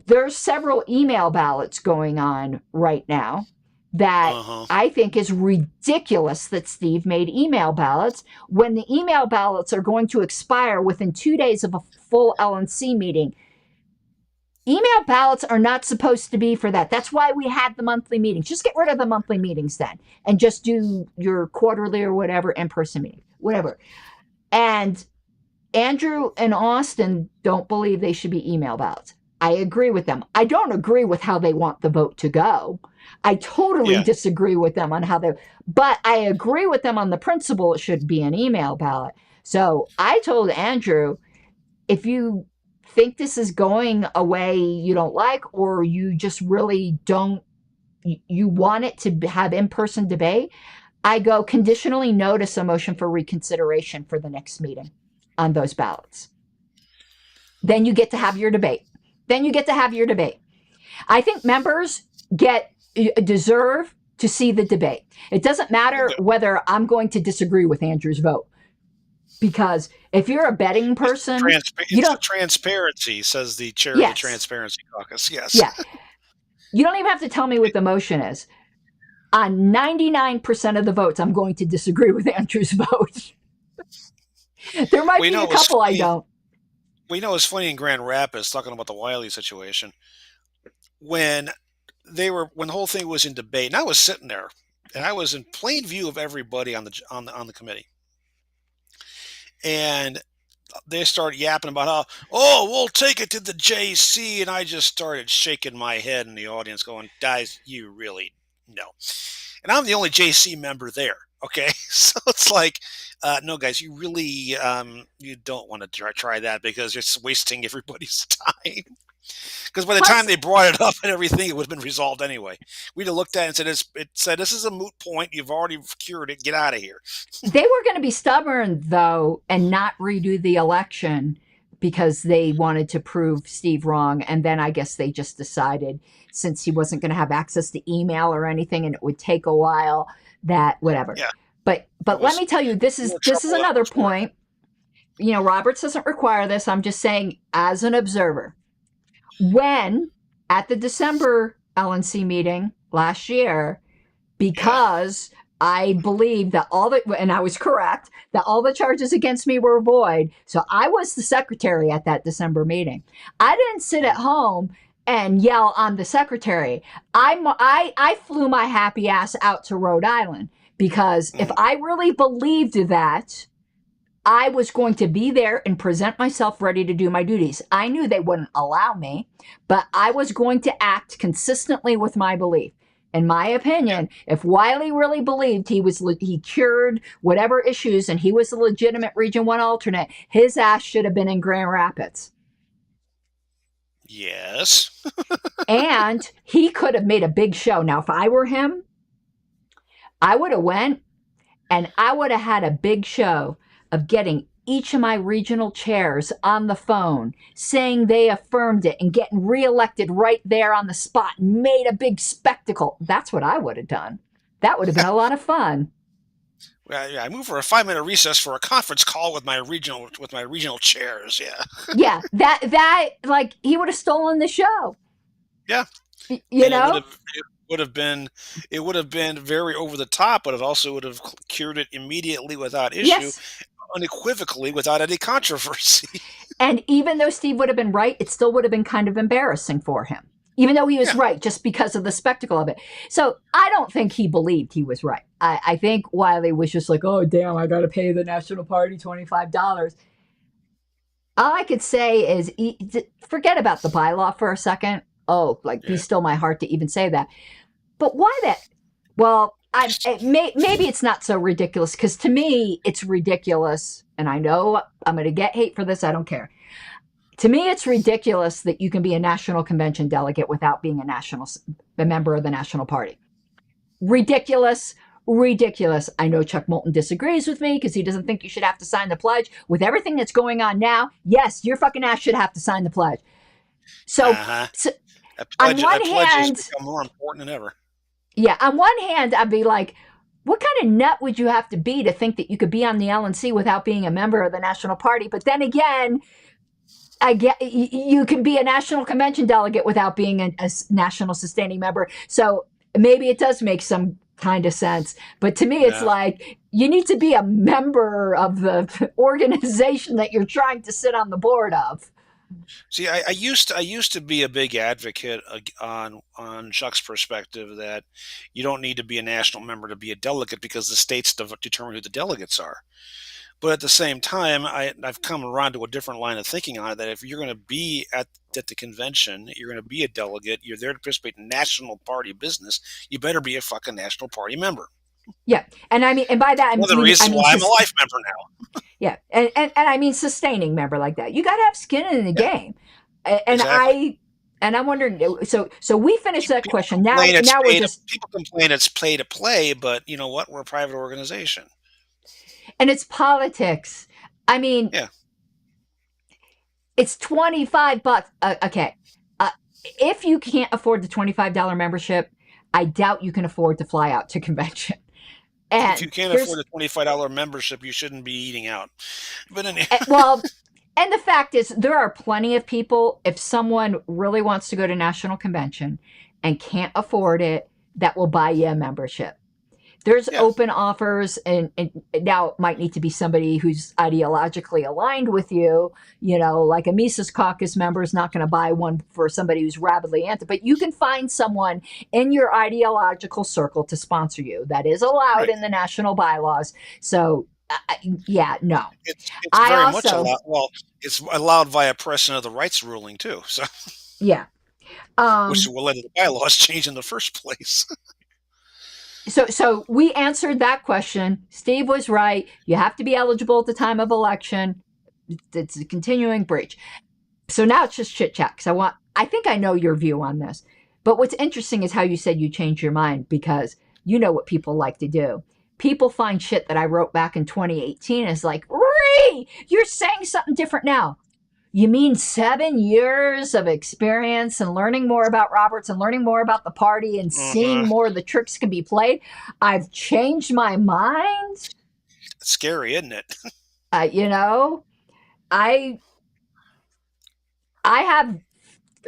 Speaker 2: There's several email ballots going on right now that I think is ridiculous that Steve made email ballots when the email ballots are going to expire within 2 days of a full LNC meeting. Email ballots are not supposed to be for that. That's why we had the monthly meetings. Just get rid of the monthly meetings then and just do your quarterly or whatever in-person meeting, whatever. And Andrew and Austin don't believe they should be email ballots. I agree with them. I don't agree with how they want the vote to go. I totally disagree with them on how but I agree with them on the principle it should be an email ballot. So I told Andrew, if you think this is going a way you don't like, or you just really don't, you want it to have in-person debate, I go conditionally notice a motion for reconsideration for the next meeting on those ballots. Then you get to have your debate. I think members deserve to see the debate. It doesn't matter whether I'm going to disagree with Andrew's vote. Because if you're a betting person, you don't
Speaker 3: transparency, says the chair of the Transparency Caucus. Yes.
Speaker 2: Yeah. You don't even have to tell me what the motion is. On 99% of the votes, I'm going to disagree with Andrew's vote. There might be a couple I don't.
Speaker 3: We know it's funny in Grand Rapids, talking about the Wiley situation, when the whole thing was in debate, and I was sitting there, and I was in plain view of everybody on the committee. And they started yapping about how, we'll take it to the JC. And I just started shaking my head in the audience going, guys, you really know. And I'm the only JC member there. Okay. So it's like, no, guys, you really, you don't want to try that because it's wasting everybody's time. Because by the time they brought it up and everything, it would have been resolved anyway. We'd have looked at it and said, this is a moot point. You've already cured it. Get out of here.
Speaker 2: They were going to be stubborn, though, and not redo the election because they wanted to prove Steve wrong. And then I guess they just decided, since he wasn't going to have access to email or anything and it would take a while, that whatever.
Speaker 3: Yeah.
Speaker 2: But let me tell you, this is another point. You know, Roberts doesn't require this. I'm just saying as an observer. When at the December LNC meeting last year, because I believe that and I was correct, that all the charges against me were void. So I was the secretary at that December meeting. I didn't sit at home and yell, I'm the secretary. I flew my happy ass out to Rhode Island because if I really believed that, I was going to be there and present myself ready to do my duties. I knew they wouldn't allow me, but I was going to act consistently with my belief. In my opinion, if Wiley really believed he cured whatever issues and he was a legitimate Region 1 alternate, his ass should have been in Grand Rapids.
Speaker 3: Yes.
Speaker 2: And he could have made a big show. Now, if I were him, I would have went and I would have had a big show of getting each of my regional chairs on the phone, saying they affirmed it and getting reelected right there on the spot and made a big spectacle. That's what I would have done. That would have been a lot of fun.
Speaker 3: Well, yeah, I moved for a 5-minute recess for a conference call with my regional chairs. Yeah.
Speaker 2: Yeah, that like he would have stolen the show.
Speaker 3: Yeah.
Speaker 2: You know?
Speaker 3: It would have been very over the top, but it also would have cured it immediately without issue, unequivocally without any controversy.
Speaker 2: And even though Steve would have been right, it still would have been kind of embarrassing for him. even though he was
Speaker 3: Yeah.
Speaker 2: right, just because of the spectacle of it. So I don't think he believed he was right. I think Wiley was just like, oh, damn, I got to pay the National Party $25. All I could say is forget about the bylaw for a second. Oh, like, be still my heart to even say that. But why that? Well, maybe it's not so ridiculous, because to me, it's ridiculous. And I know I'm going to get hate for this. I don't care. To me, it's ridiculous that you can be a national convention delegate without being a member of the National Party. Ridiculous. Ridiculous. I know Chuck Moulton disagrees with me because he doesn't think you should have to sign the pledge. With everything that's going on now, yes, your fucking ass should have to sign the pledge. So, on one hand,
Speaker 3: has become more important than ever.
Speaker 2: Yeah, on one hand, I'd be like, what kind of nut would you have to be to think that you could be on the LNC without being a member of the National Party? But then again, I get you can be a national convention delegate without being a national sustaining member. So maybe it does make some kind of sense. But to me, it's like, you need to be a member of the organization that you're trying to sit on the board of.
Speaker 3: See, I used to be a big advocate on Chuck's perspective that you don't need to be a national member to be a delegate because the states determine who the delegates are. But at the same time, I've come around to a different line of thinking on it, that if you're going to be at the convention, you're going to be a delegate, you're there to participate in national party business, you better be a fucking national party member.
Speaker 2: Yeah, and I mean, and by that,
Speaker 3: one of the reasons why I'm a life member now.
Speaker 2: Yeah, and I mean sustaining member like that. You got to have skin in the game, and
Speaker 3: exactly.
Speaker 2: I'm wondering. So we finished that question. Now we're just
Speaker 3: people complain it's pay to play, but you know what? We're a private organization,
Speaker 2: and it's politics. I mean, it's $25. Okay, if you can't afford the $25 membership, I doubt you can afford to fly out to convention. And
Speaker 3: if you can't afford a $25 membership, you shouldn't be eating out. But anyway.
Speaker 2: And the fact is, there are plenty of people, if someone really wants to go to national convention and can't afford it, that will buy you a membership. There's open offers, and now it might need to be somebody who's ideologically aligned with you. You know, like a Mises Caucus member is not going to buy one for somebody who's rabidly anti, but you can find someone in your ideological circle to sponsor you. That is allowed in the national bylaws. So, no.
Speaker 3: It's very much allowed. Well, it's allowed via precedent of the rights ruling, too. So, which will let the bylaws change in the first place.
Speaker 2: So we answered that question. Steve was right. You have to be eligible at the time of election. It's a continuing breach. So now it's just chit chat, because I think I know your view on this. But what's interesting is how you said you changed your mind, because you know what people like to do. People find shit that I wrote back in 2018 as like, Ree, you're saying something different now. You mean 7 years of experience and learning more about Roberts and learning more about the party and seeing more of the tricks can be played? I've changed my mind.
Speaker 3: It's scary, isn't it?
Speaker 2: You know, I have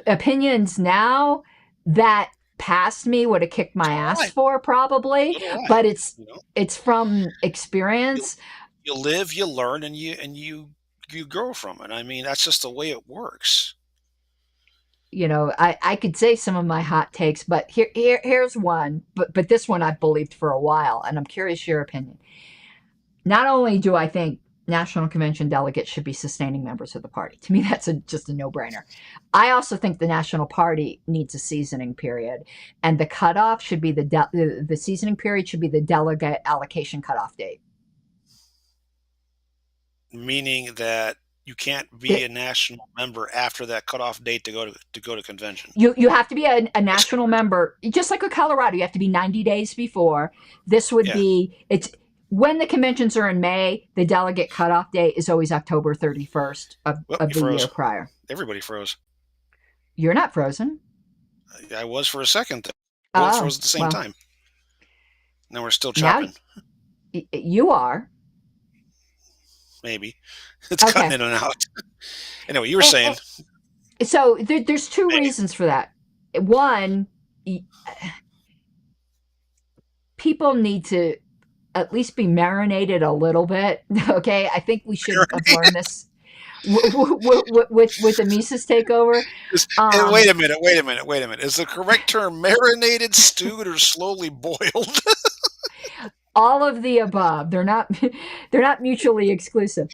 Speaker 2: opinions now that past me would have kicked my ass for, probably, but it's from experience.
Speaker 3: You live, you learn, and you grow from it. I mean, that's just the way it works.
Speaker 2: You know, I could say some of my hot takes, but here's one. But this one I've believed for a while, and I'm curious your opinion. Not only do I think national convention delegates should be sustaining members of the party. To me, that's just a no-brainer. I also think the national party needs a seasoning period, and the cutoff should be the seasoning period should be the delegate allocation cutoff date.
Speaker 3: Meaning that you can't be a national member after that cutoff date to go to convention.
Speaker 2: You have to be a national member, just like with Colorado. You have to be 90 days before. This would be when the conventions are in May. The delegate cutoff date is always October 31st of the year prior.
Speaker 3: Everybody froze.
Speaker 2: You're not frozen.
Speaker 3: I was for a second. Both froze at the same time. Now we're still chopping.
Speaker 2: You are.
Speaker 3: Maybe. It's cutting in and out. Anyway, you were saying.
Speaker 2: So there's two reasons for that. One, people need to at least be marinated a little bit. Okay, I think we should have learned this. with the Mises takeover.
Speaker 3: Wait a minute. Is the correct term marinated, stewed, or slowly boiled?
Speaker 2: All of the above. They're not they're not mutually exclusive.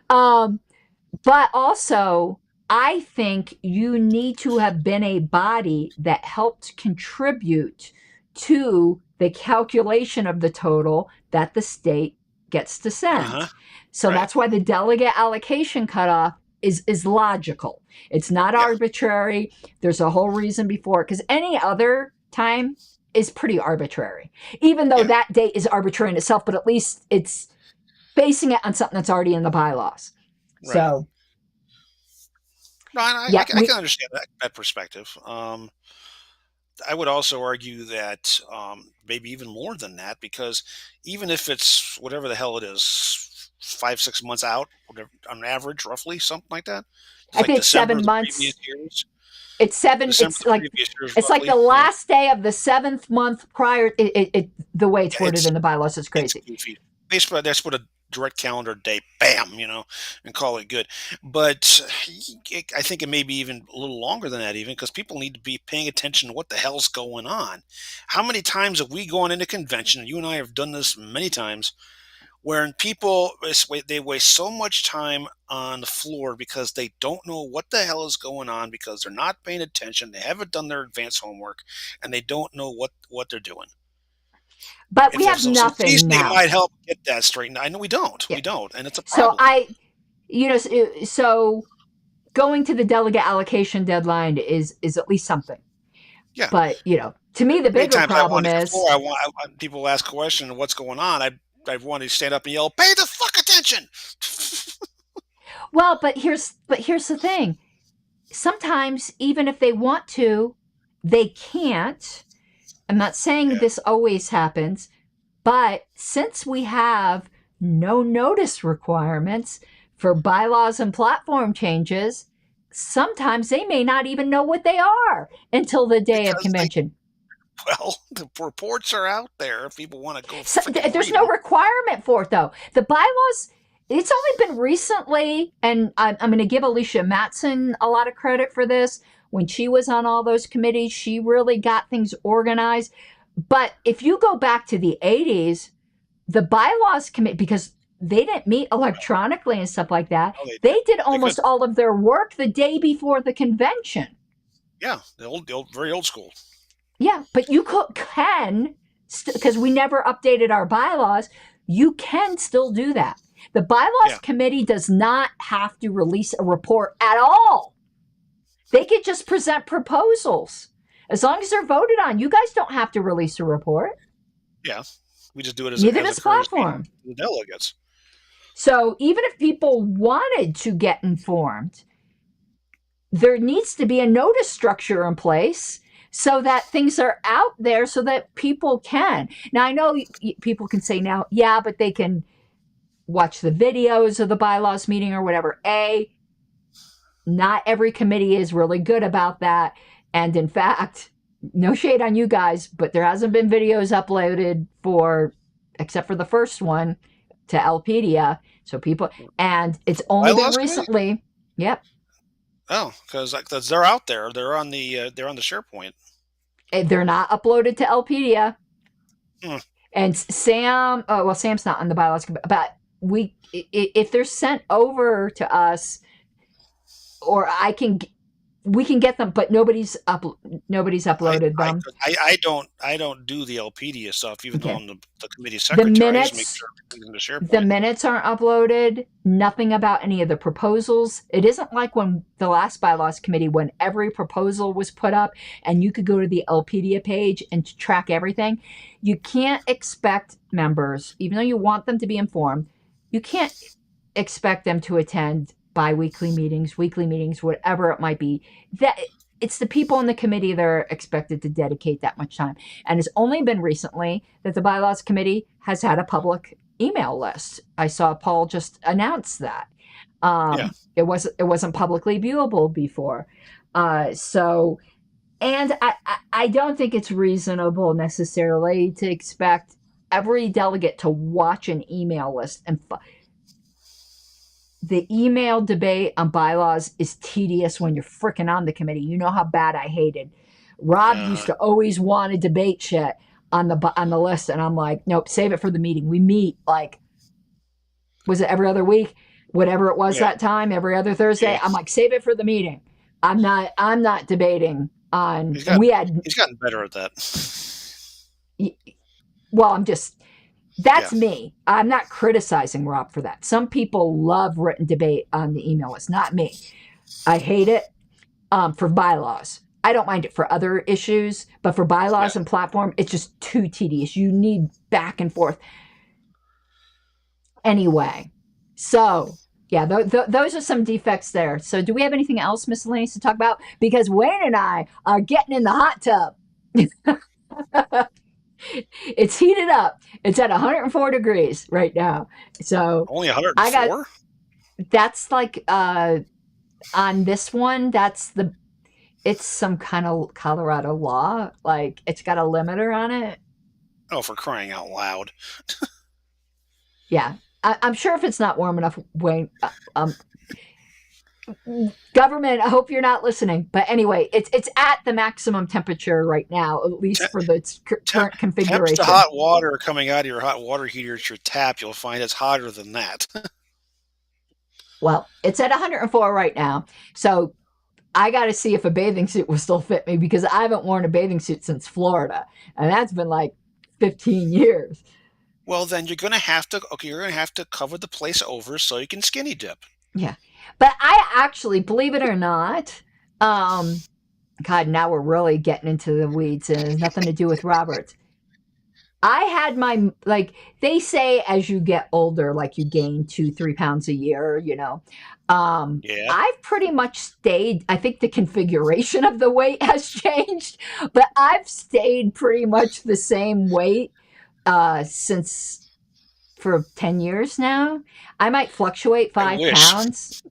Speaker 2: But also, I think you need to have been a body that helped contribute to the calculation of the total that the state gets to send. So
Speaker 3: Right.
Speaker 2: that's why the delegate allocation cutoff is logical. It's not arbitrary. There's a whole reason before it, because any other time is pretty arbitrary, even though that date is arbitrary in itself, but at least it's basing it on something that's already in the bylaws.
Speaker 3: Right.
Speaker 2: So,
Speaker 3: no, I can understand that perspective. I would also argue that maybe even more than that, because even if it's whatever the hell it is, 5-6 months out, whatever, on average, roughly something like that.
Speaker 2: I think it's 7 months. It's 7. It's like the last day of the 7th month prior. The way it's worded in the bylaws is crazy.
Speaker 3: It's goofy. Basically, that's what a direct calendar date, bam, and call it good. But I think it may be even a little longer than that, even because people need to be paying attention to what the hell's going on. How many times have we gone into convention, and you and I have done this many times, where people, they waste so much time on the floor because they don't know what the hell is going on, because they're not paying attention, they haven't done their advanced homework, and they don't know what they're doing.
Speaker 2: But we have nothing now.
Speaker 3: They might help get that straightened. I know we don't. Yeah. We don't, and it's a problem.
Speaker 2: So going to the delegate allocation deadline is at least something.
Speaker 3: Yeah.
Speaker 2: But to me, the bigger problem is
Speaker 3: people ask questions of what's going on. I want to stand up and yell, "Pay the fuck attention!"
Speaker 2: Well, but here's the thing. Sometimes, even if they want to, they can't. I'm not saying this always happens, but since we have no notice requirements for bylaws and platform changes, sometimes they may not even know what they are until the day of convention.
Speaker 3: The reports are out there if people want to go.
Speaker 2: There's no requirement for it, though. The bylaws, it's only been recently, and I'm going to give Alicia Matson a lot of credit for this. When she was on all those committees, she really got things organized. But if you go back to the 80s, the bylaws committee, because they didn't meet electronically and stuff like that, they did almost all of their work the day before the convention.
Speaker 3: Yeah, the old very old school.
Speaker 2: Yeah, but you can, because we never updated our bylaws, you can still do that. The bylaws committee does not have to release a report at all. They could just present proposals. As long as they're voted on, you guys don't have to release a report.
Speaker 3: Yeah, we just do it as
Speaker 2: a platform.
Speaker 3: The delegates.
Speaker 2: So even if people wanted to get informed, there needs to be a notice structure in place so that things are out there so that people can. Now, I know people can say now, but they can watch the videos of the bylaws meeting or whatever. Not every committee is really good about that. And in fact, no shade on you guys, but there hasn't been videos uploaded except for the first one, to Lpedia. So people, and it's only been recently. Committee? Yep.
Speaker 3: Oh, because they're out there. They're on the SharePoint.
Speaker 2: They're not uploaded to Lpedia. And Sam, Sam's not on the bylaws, but if they're sent over to us, or we can get them, but nobody's uploaded them.
Speaker 3: I don't do the Lpedia stuff, even though I'm the committee secretary. The
Speaker 2: minutes aren't uploaded. Nothing about any of the proposals. It isn't like when the last bylaws committee, when every proposal was put up and you could go to the Lpedia page and track everything. You can't expect members, even though you want them to be informed, you can't expect them to attend bi-weekly meetings, weekly meetings, whatever it might be. That it's the people in the committee that are expected to dedicate that much time. And it's only been recently that the bylaws committee has had a public email list. I saw Paul just announce that. It wasn't publicly viewable before. And I don't think it's reasonable necessarily to expect every delegate to watch an email list and the email debate on bylaws is tedious when you're freaking on the committee. You know how bad I hated. Rob used to always want to debate shit on the list, and I'm like, nope, save it for the meeting. We meet like, was it every other week? Whatever it was that time, every other Thursday.
Speaker 3: Yeah.
Speaker 2: I'm like, save it for the meeting. I'm not debating on.
Speaker 3: He's gotten better at that.
Speaker 2: Well, that's me. I'm not criticizing Rob for that. Some people love written debate on the email list, not me. I hate it for bylaws. I don't mind it for other issues, but for bylaws and platform, it's just too tedious. You need back and forth. Anyway, so yeah, those are some defects there. So do we have anything else miscellaneous to talk about? Because Wayne and I are getting in the hot tub. It's heated up. It's at 104 degrees right now. So
Speaker 3: only 104?
Speaker 2: That's like on this one, it's some kind of Colorado law. Like it's got a limiter on it.
Speaker 3: Oh, for crying out loud.
Speaker 2: Yeah. I'm sure if it's not warm enough, Wayne, government, I hope you're not listening. But anyway, it's at the maximum temperature right now, at least for the current configuration.
Speaker 3: The hot water coming out of your hot water heater at your tap, you'll find it's hotter than that.
Speaker 2: Well, it's at 104 right now. So I got to see if a bathing suit will still fit me, because I haven't worn a bathing suit since Florida. And that's been like 15 years.
Speaker 3: Well, then you're going to have to cover the place over so you can skinny dip.
Speaker 2: Yeah. But I actually, believe it or not, God, now we're really getting into the weeds, and it has nothing to do with Roberts. I had they say as you get older, like you gain 2-3 pounds a year, you know. I've pretty much stayed, I think the configuration of the weight has changed, but I've stayed pretty much the same weight since for 10 years now. I might fluctuate 5 pounds.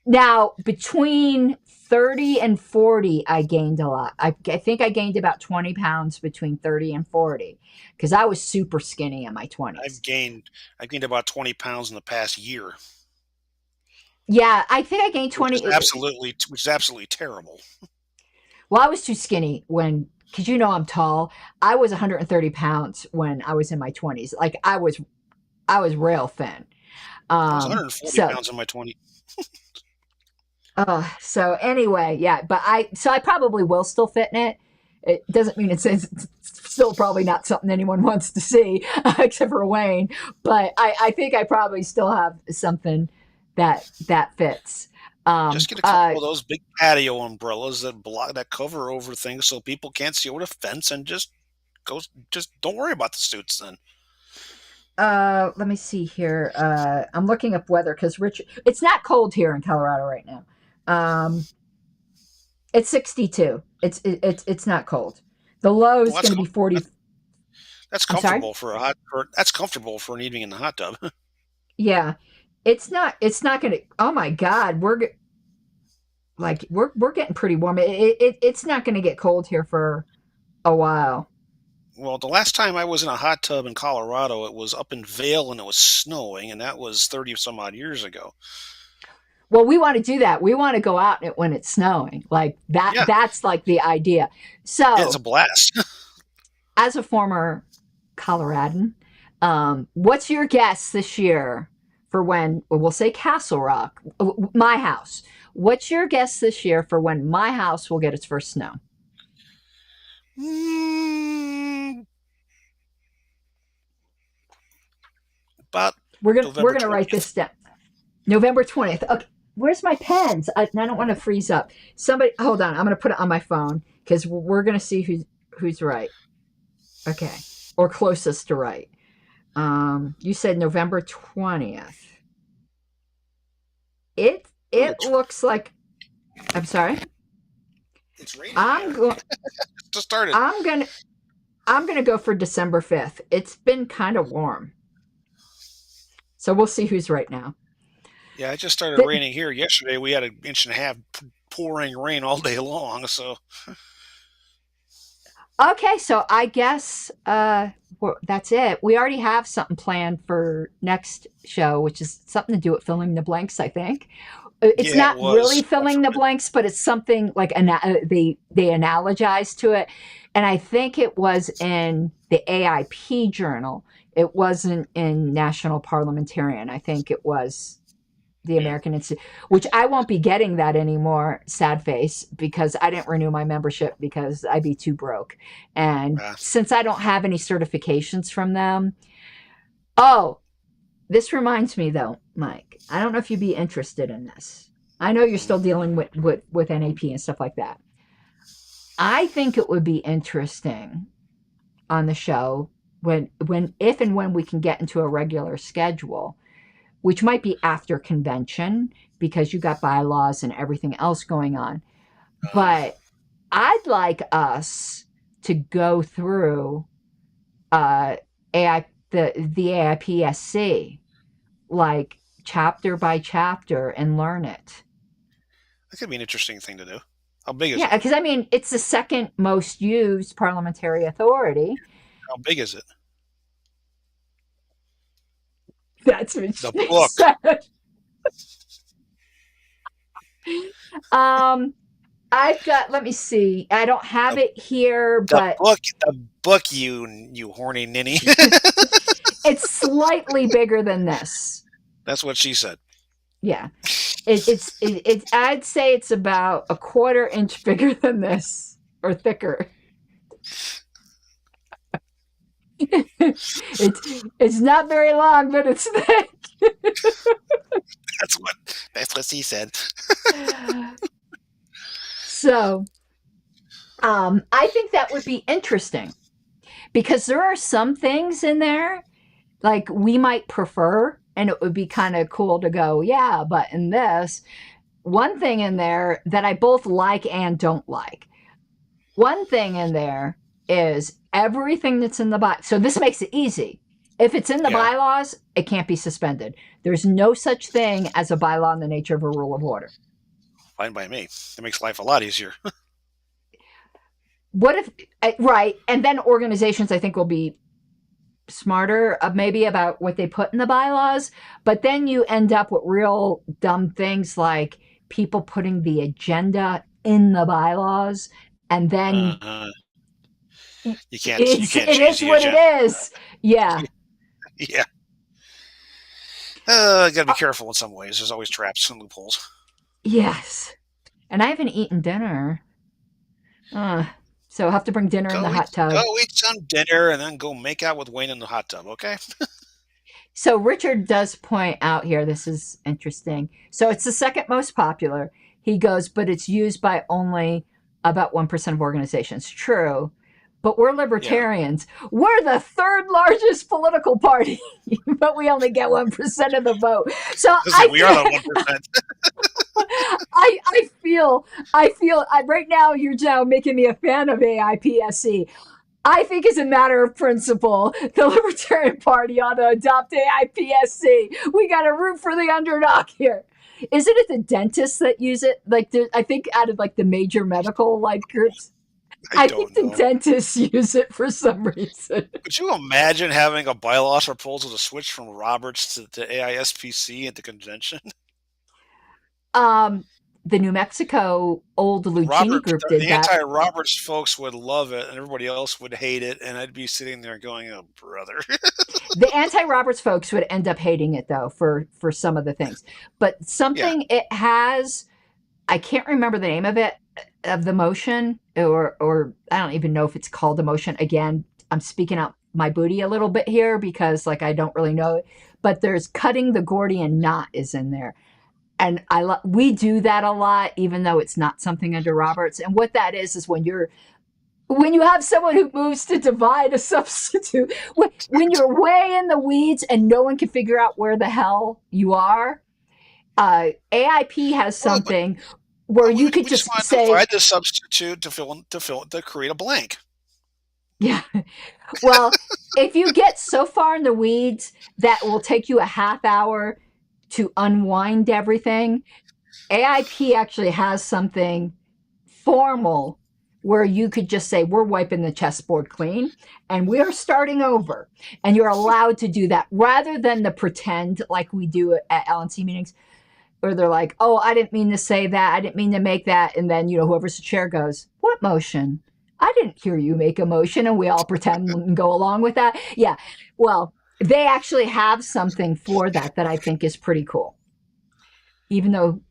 Speaker 2: Now, between 30 and 40, I gained a lot. I think I gained about 20 pounds between 30 and 40, because I was super skinny in my 20s.
Speaker 3: I've gained about 20 pounds in the past year.
Speaker 2: Yeah, I think I gained 20.
Speaker 3: Which is absolutely terrible.
Speaker 2: Well, I was too skinny because you know I'm tall. I was 130 pounds when I was in my 20s. Like I was rail thin.
Speaker 3: I was 140 pounds in my 20s.
Speaker 2: So anyway, yeah, but I probably will still fit in it. It doesn't mean it's still probably not something anyone wants to see, except for Wayne. But I think I probably still have something that fits.
Speaker 3: Just get a couple of those big patio umbrellas that cover over things so people can't see over the fence, and just don't worry about the suits then.
Speaker 2: Let me see here. I'm looking up weather because it's not cold here in Colorado right now. It's 62. It's not cold. The low is going to be 40.
Speaker 3: That's comfortable that's comfortable for an evening in the hot tub.
Speaker 2: Yeah. It's not going to, oh my God, we're getting pretty warm. It's not going to get cold here for a while.
Speaker 3: Well, the last time I was in a hot tub in Colorado, it was up in Vail and it was snowing, and that was 30 some odd years ago.
Speaker 2: Well, we want to do that. We want to go out when it's snowing. Like that. Yeah. That's like the idea. So
Speaker 3: yeah, it's a blast.
Speaker 2: As a former Coloradan, what's your guess this year for when we'll say Castle Rock, my house? What's your guess this year for when my house will get its first snow?
Speaker 3: But
Speaker 2: we're gonna write this down. November 20th. Okay, where's my pens? I don't want to freeze up. Somebody, hold on. I'm gonna put it on my phone because we're gonna see who's right. Okay, or closest to right. You said November 20th. It looks like. I'm sorry.
Speaker 3: It's raining.
Speaker 2: Just started. I'm gonna go for December 5th. It's been kind of warm. So we'll see who's right now.
Speaker 3: Yeah, it just started raining here. Yesterday we had 1.5 inches pouring rain all day long. So
Speaker 2: Okay, so I guess that's it. We already have something planned for next show, which is something to do with filling the blanks, I think. It's
Speaker 3: Yeah, it
Speaker 2: not really
Speaker 3: was. I
Speaker 2: filling the
Speaker 3: forget.
Speaker 2: blanks, but it's something like they analogize to it, and I think it was in the AIP journal. It wasn't in National Parliamentarian. I think it was the
Speaker 3: Yeah.
Speaker 2: American Institute, which I won't be getting that anymore, sad face, because I didn't renew my membership because I'd be too broke. And
Speaker 3: Uh,
Speaker 2: since I don't have any certifications from them, oh, this reminds me though, Mike, I don't know if you'd be interested in this. I know you're
Speaker 3: mm,
Speaker 2: still dealing with NAP and stuff like that. I think it would be interesting on the show when if and when we can get into a regular schedule, which might be after convention because you got bylaws and everything else going on.
Speaker 3: uh,
Speaker 2: But I'd like us to go through uh, AI the AIPSC like chapter by chapter and learn it.
Speaker 3: that could be an interesting thing to do. How big is
Speaker 2: Yeah,
Speaker 3: it?
Speaker 2: because I mean it's the second most used parliamentary authority.
Speaker 3: How big is it?
Speaker 2: That's what
Speaker 3: The
Speaker 2: she
Speaker 3: book.
Speaker 2: said. Um, I've got. Let me see. I don't have
Speaker 3: The,
Speaker 2: it here,
Speaker 3: the
Speaker 2: but
Speaker 3: book. The book. You horny ninny.
Speaker 2: it's slightly bigger than this.
Speaker 3: That's what she said.
Speaker 2: Yeah, it's. I'd say it's about a quarter inch bigger than this, or thicker. It's not very long, but it's thick.
Speaker 3: That's what she said.
Speaker 2: So, I think that would be interesting because there are some things in there like we might prefer, and it would be kind of cool to go, yeah, but in this, one thing in there that I both like and don't like. One thing in there is everything that's in the bylaws. So this makes it easy. If it's in the
Speaker 3: Yeah,
Speaker 2: bylaws, it can't be suspended. There's no such thing as a bylaw in the nature of a rule of order.
Speaker 3: fine by me. It makes life a lot easier.
Speaker 2: What if, right? And then organizations, I think, will be smarter maybe about what they put in the bylaws, but then you end up with real dumb things like people putting the agenda in the bylaws, and then
Speaker 3: Uh, you can't. You
Speaker 2: it's
Speaker 3: can't
Speaker 2: it
Speaker 3: change
Speaker 2: is
Speaker 3: the
Speaker 2: what it
Speaker 3: agenda.
Speaker 2: is. Yeah.
Speaker 3: Yeah. Gotta be careful in some ways. There's always traps and loopholes.
Speaker 2: Yes. And I haven't eaten dinner. Uh, so I'll have to bring dinner in the hot
Speaker 3: Go
Speaker 2: tub.
Speaker 3: eat some dinner and then go make out with Wayne in the hot tub. Okay.
Speaker 2: So Richard does point out here, this is interesting. So it's the second most popular. He goes, but it's used by only about 1% of organizations. True. But we're
Speaker 3: Yeah.
Speaker 2: libertarians. We're the third largest political party, but we only get 1% of the vote. So
Speaker 3: Listen, we are the 1%.
Speaker 2: I feel right now you're now making me a fan of AIPSC. I think as a matter of principle, the Libertarian Party ought to adopt AIPSC. We got to root for the underdog here. Isn't it the dentists that use it? Like, I think out of like the major medical like groups,
Speaker 3: I
Speaker 2: I think
Speaker 3: don't
Speaker 2: the
Speaker 3: know.
Speaker 2: dentists use it for some reason.
Speaker 3: Could you imagine having a bylaws proposal to switch from Roberts to AISPC at the convention?
Speaker 2: Um, the New Mexico old Lucchini
Speaker 3: Robert,
Speaker 2: group did
Speaker 3: the
Speaker 2: that.
Speaker 3: anti-Roberts folks would love it, and everybody else would hate it, and I'd be sitting there going, "Oh, brother."
Speaker 2: The anti-Roberts folks would end up hating it though for some of the things, but
Speaker 3: Yeah.
Speaker 2: something it has, I can't remember the name of it, of the motion, or I don't even know if it's called the motion. Again, I'm speaking out my booty a little bit here because like I don't really know it, but there's cutting the Gordian knot is in there. And we do that a lot, even though it's not something under Roberts. And what that is when you have someone who moves to divide a substitute, when you're way in the weeds and no one can figure out where the hell you are, AIP has
Speaker 3: Well, but
Speaker 2: something where
Speaker 3: we,
Speaker 2: you could
Speaker 3: we just
Speaker 2: just
Speaker 3: want to
Speaker 2: say,
Speaker 3: divide the substitute to create a blank.
Speaker 2: yeah, well, if you get so far in the weeds that will take you a half hour to unwind everything, AIP actually has something formal where you could just say, we're wiping the chessboard clean and we are starting over. And you're allowed to do that rather than the pretend like we do at LNC meetings where they're like, oh, I didn't mean to say that. I didn't mean to make that. And then, whoever's the chair goes, what motion? I didn't hear you make a motion. And we all pretend and go along with that. Yeah. Well, they actually have something for that I think is pretty cool. Even though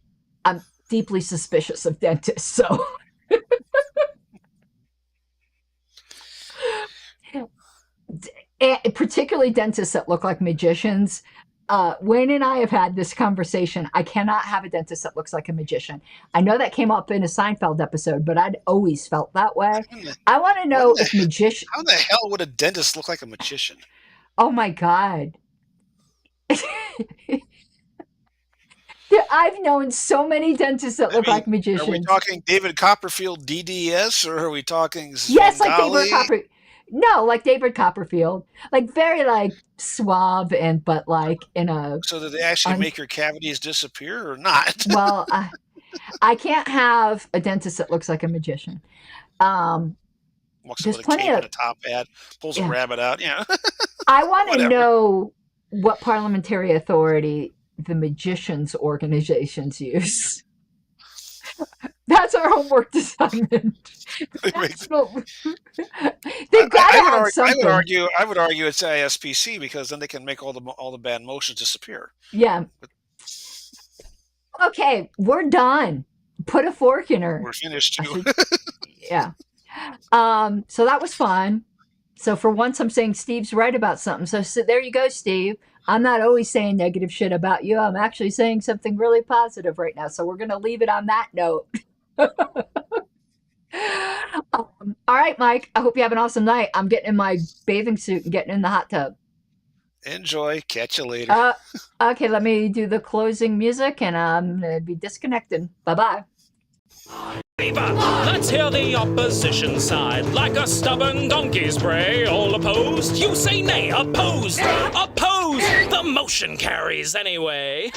Speaker 2: I'm deeply suspicious of dentists. So. Particularly dentists that look like magicians. Wayne and I have had this conversation. I cannot have a dentist that looks like a magician. I know that came up in a Seinfeld episode, but I'd always felt that way. I want to know if magician.
Speaker 3: How the hell would a dentist look like a magician?
Speaker 2: Oh my God. I've known so many dentists that look like magicians.
Speaker 3: Are we talking David Copperfield DDS, or are we talking
Speaker 2: Yes, like David Copperfield. No, like David Copperfield, like very like suave but like in a.
Speaker 3: So did they actually make your cavities disappear or not?
Speaker 2: Well, I can't have a dentist that looks like a magician.
Speaker 3: Walks
Speaker 2: there's
Speaker 3: with a
Speaker 2: plenty
Speaker 3: cape
Speaker 2: of
Speaker 3: and a top hat, pulls a rabbit out. Yeah.
Speaker 2: I want to know what parliamentary authority the magicians' organizations use. That's our homework assignment. They've got to have something.
Speaker 3: I would argue it's ISPC because then they can make all the bad motions disappear.
Speaker 2: Yeah. Okay, we're done. Put a fork in her.
Speaker 3: We're finished too.
Speaker 2: Yeah. So that was fun. So for once, I'm saying Steve's right about something. So there you go, Steve. I'm not always saying negative shit about you. I'm actually saying something really positive right now. So we're going to leave it on that note. All right, Mike. I hope you have an awesome night. I'm getting in my bathing suit and getting in the hot tub.
Speaker 3: Enjoy. Catch you later.
Speaker 2: Okay, let me do the closing music and I'm going to be disconnected. Bye-bye.
Speaker 1: Let's hear the opposition side. Like a stubborn donkey's bray. All opposed? You say nay. Opposed! Opposed! The motion carries anyway.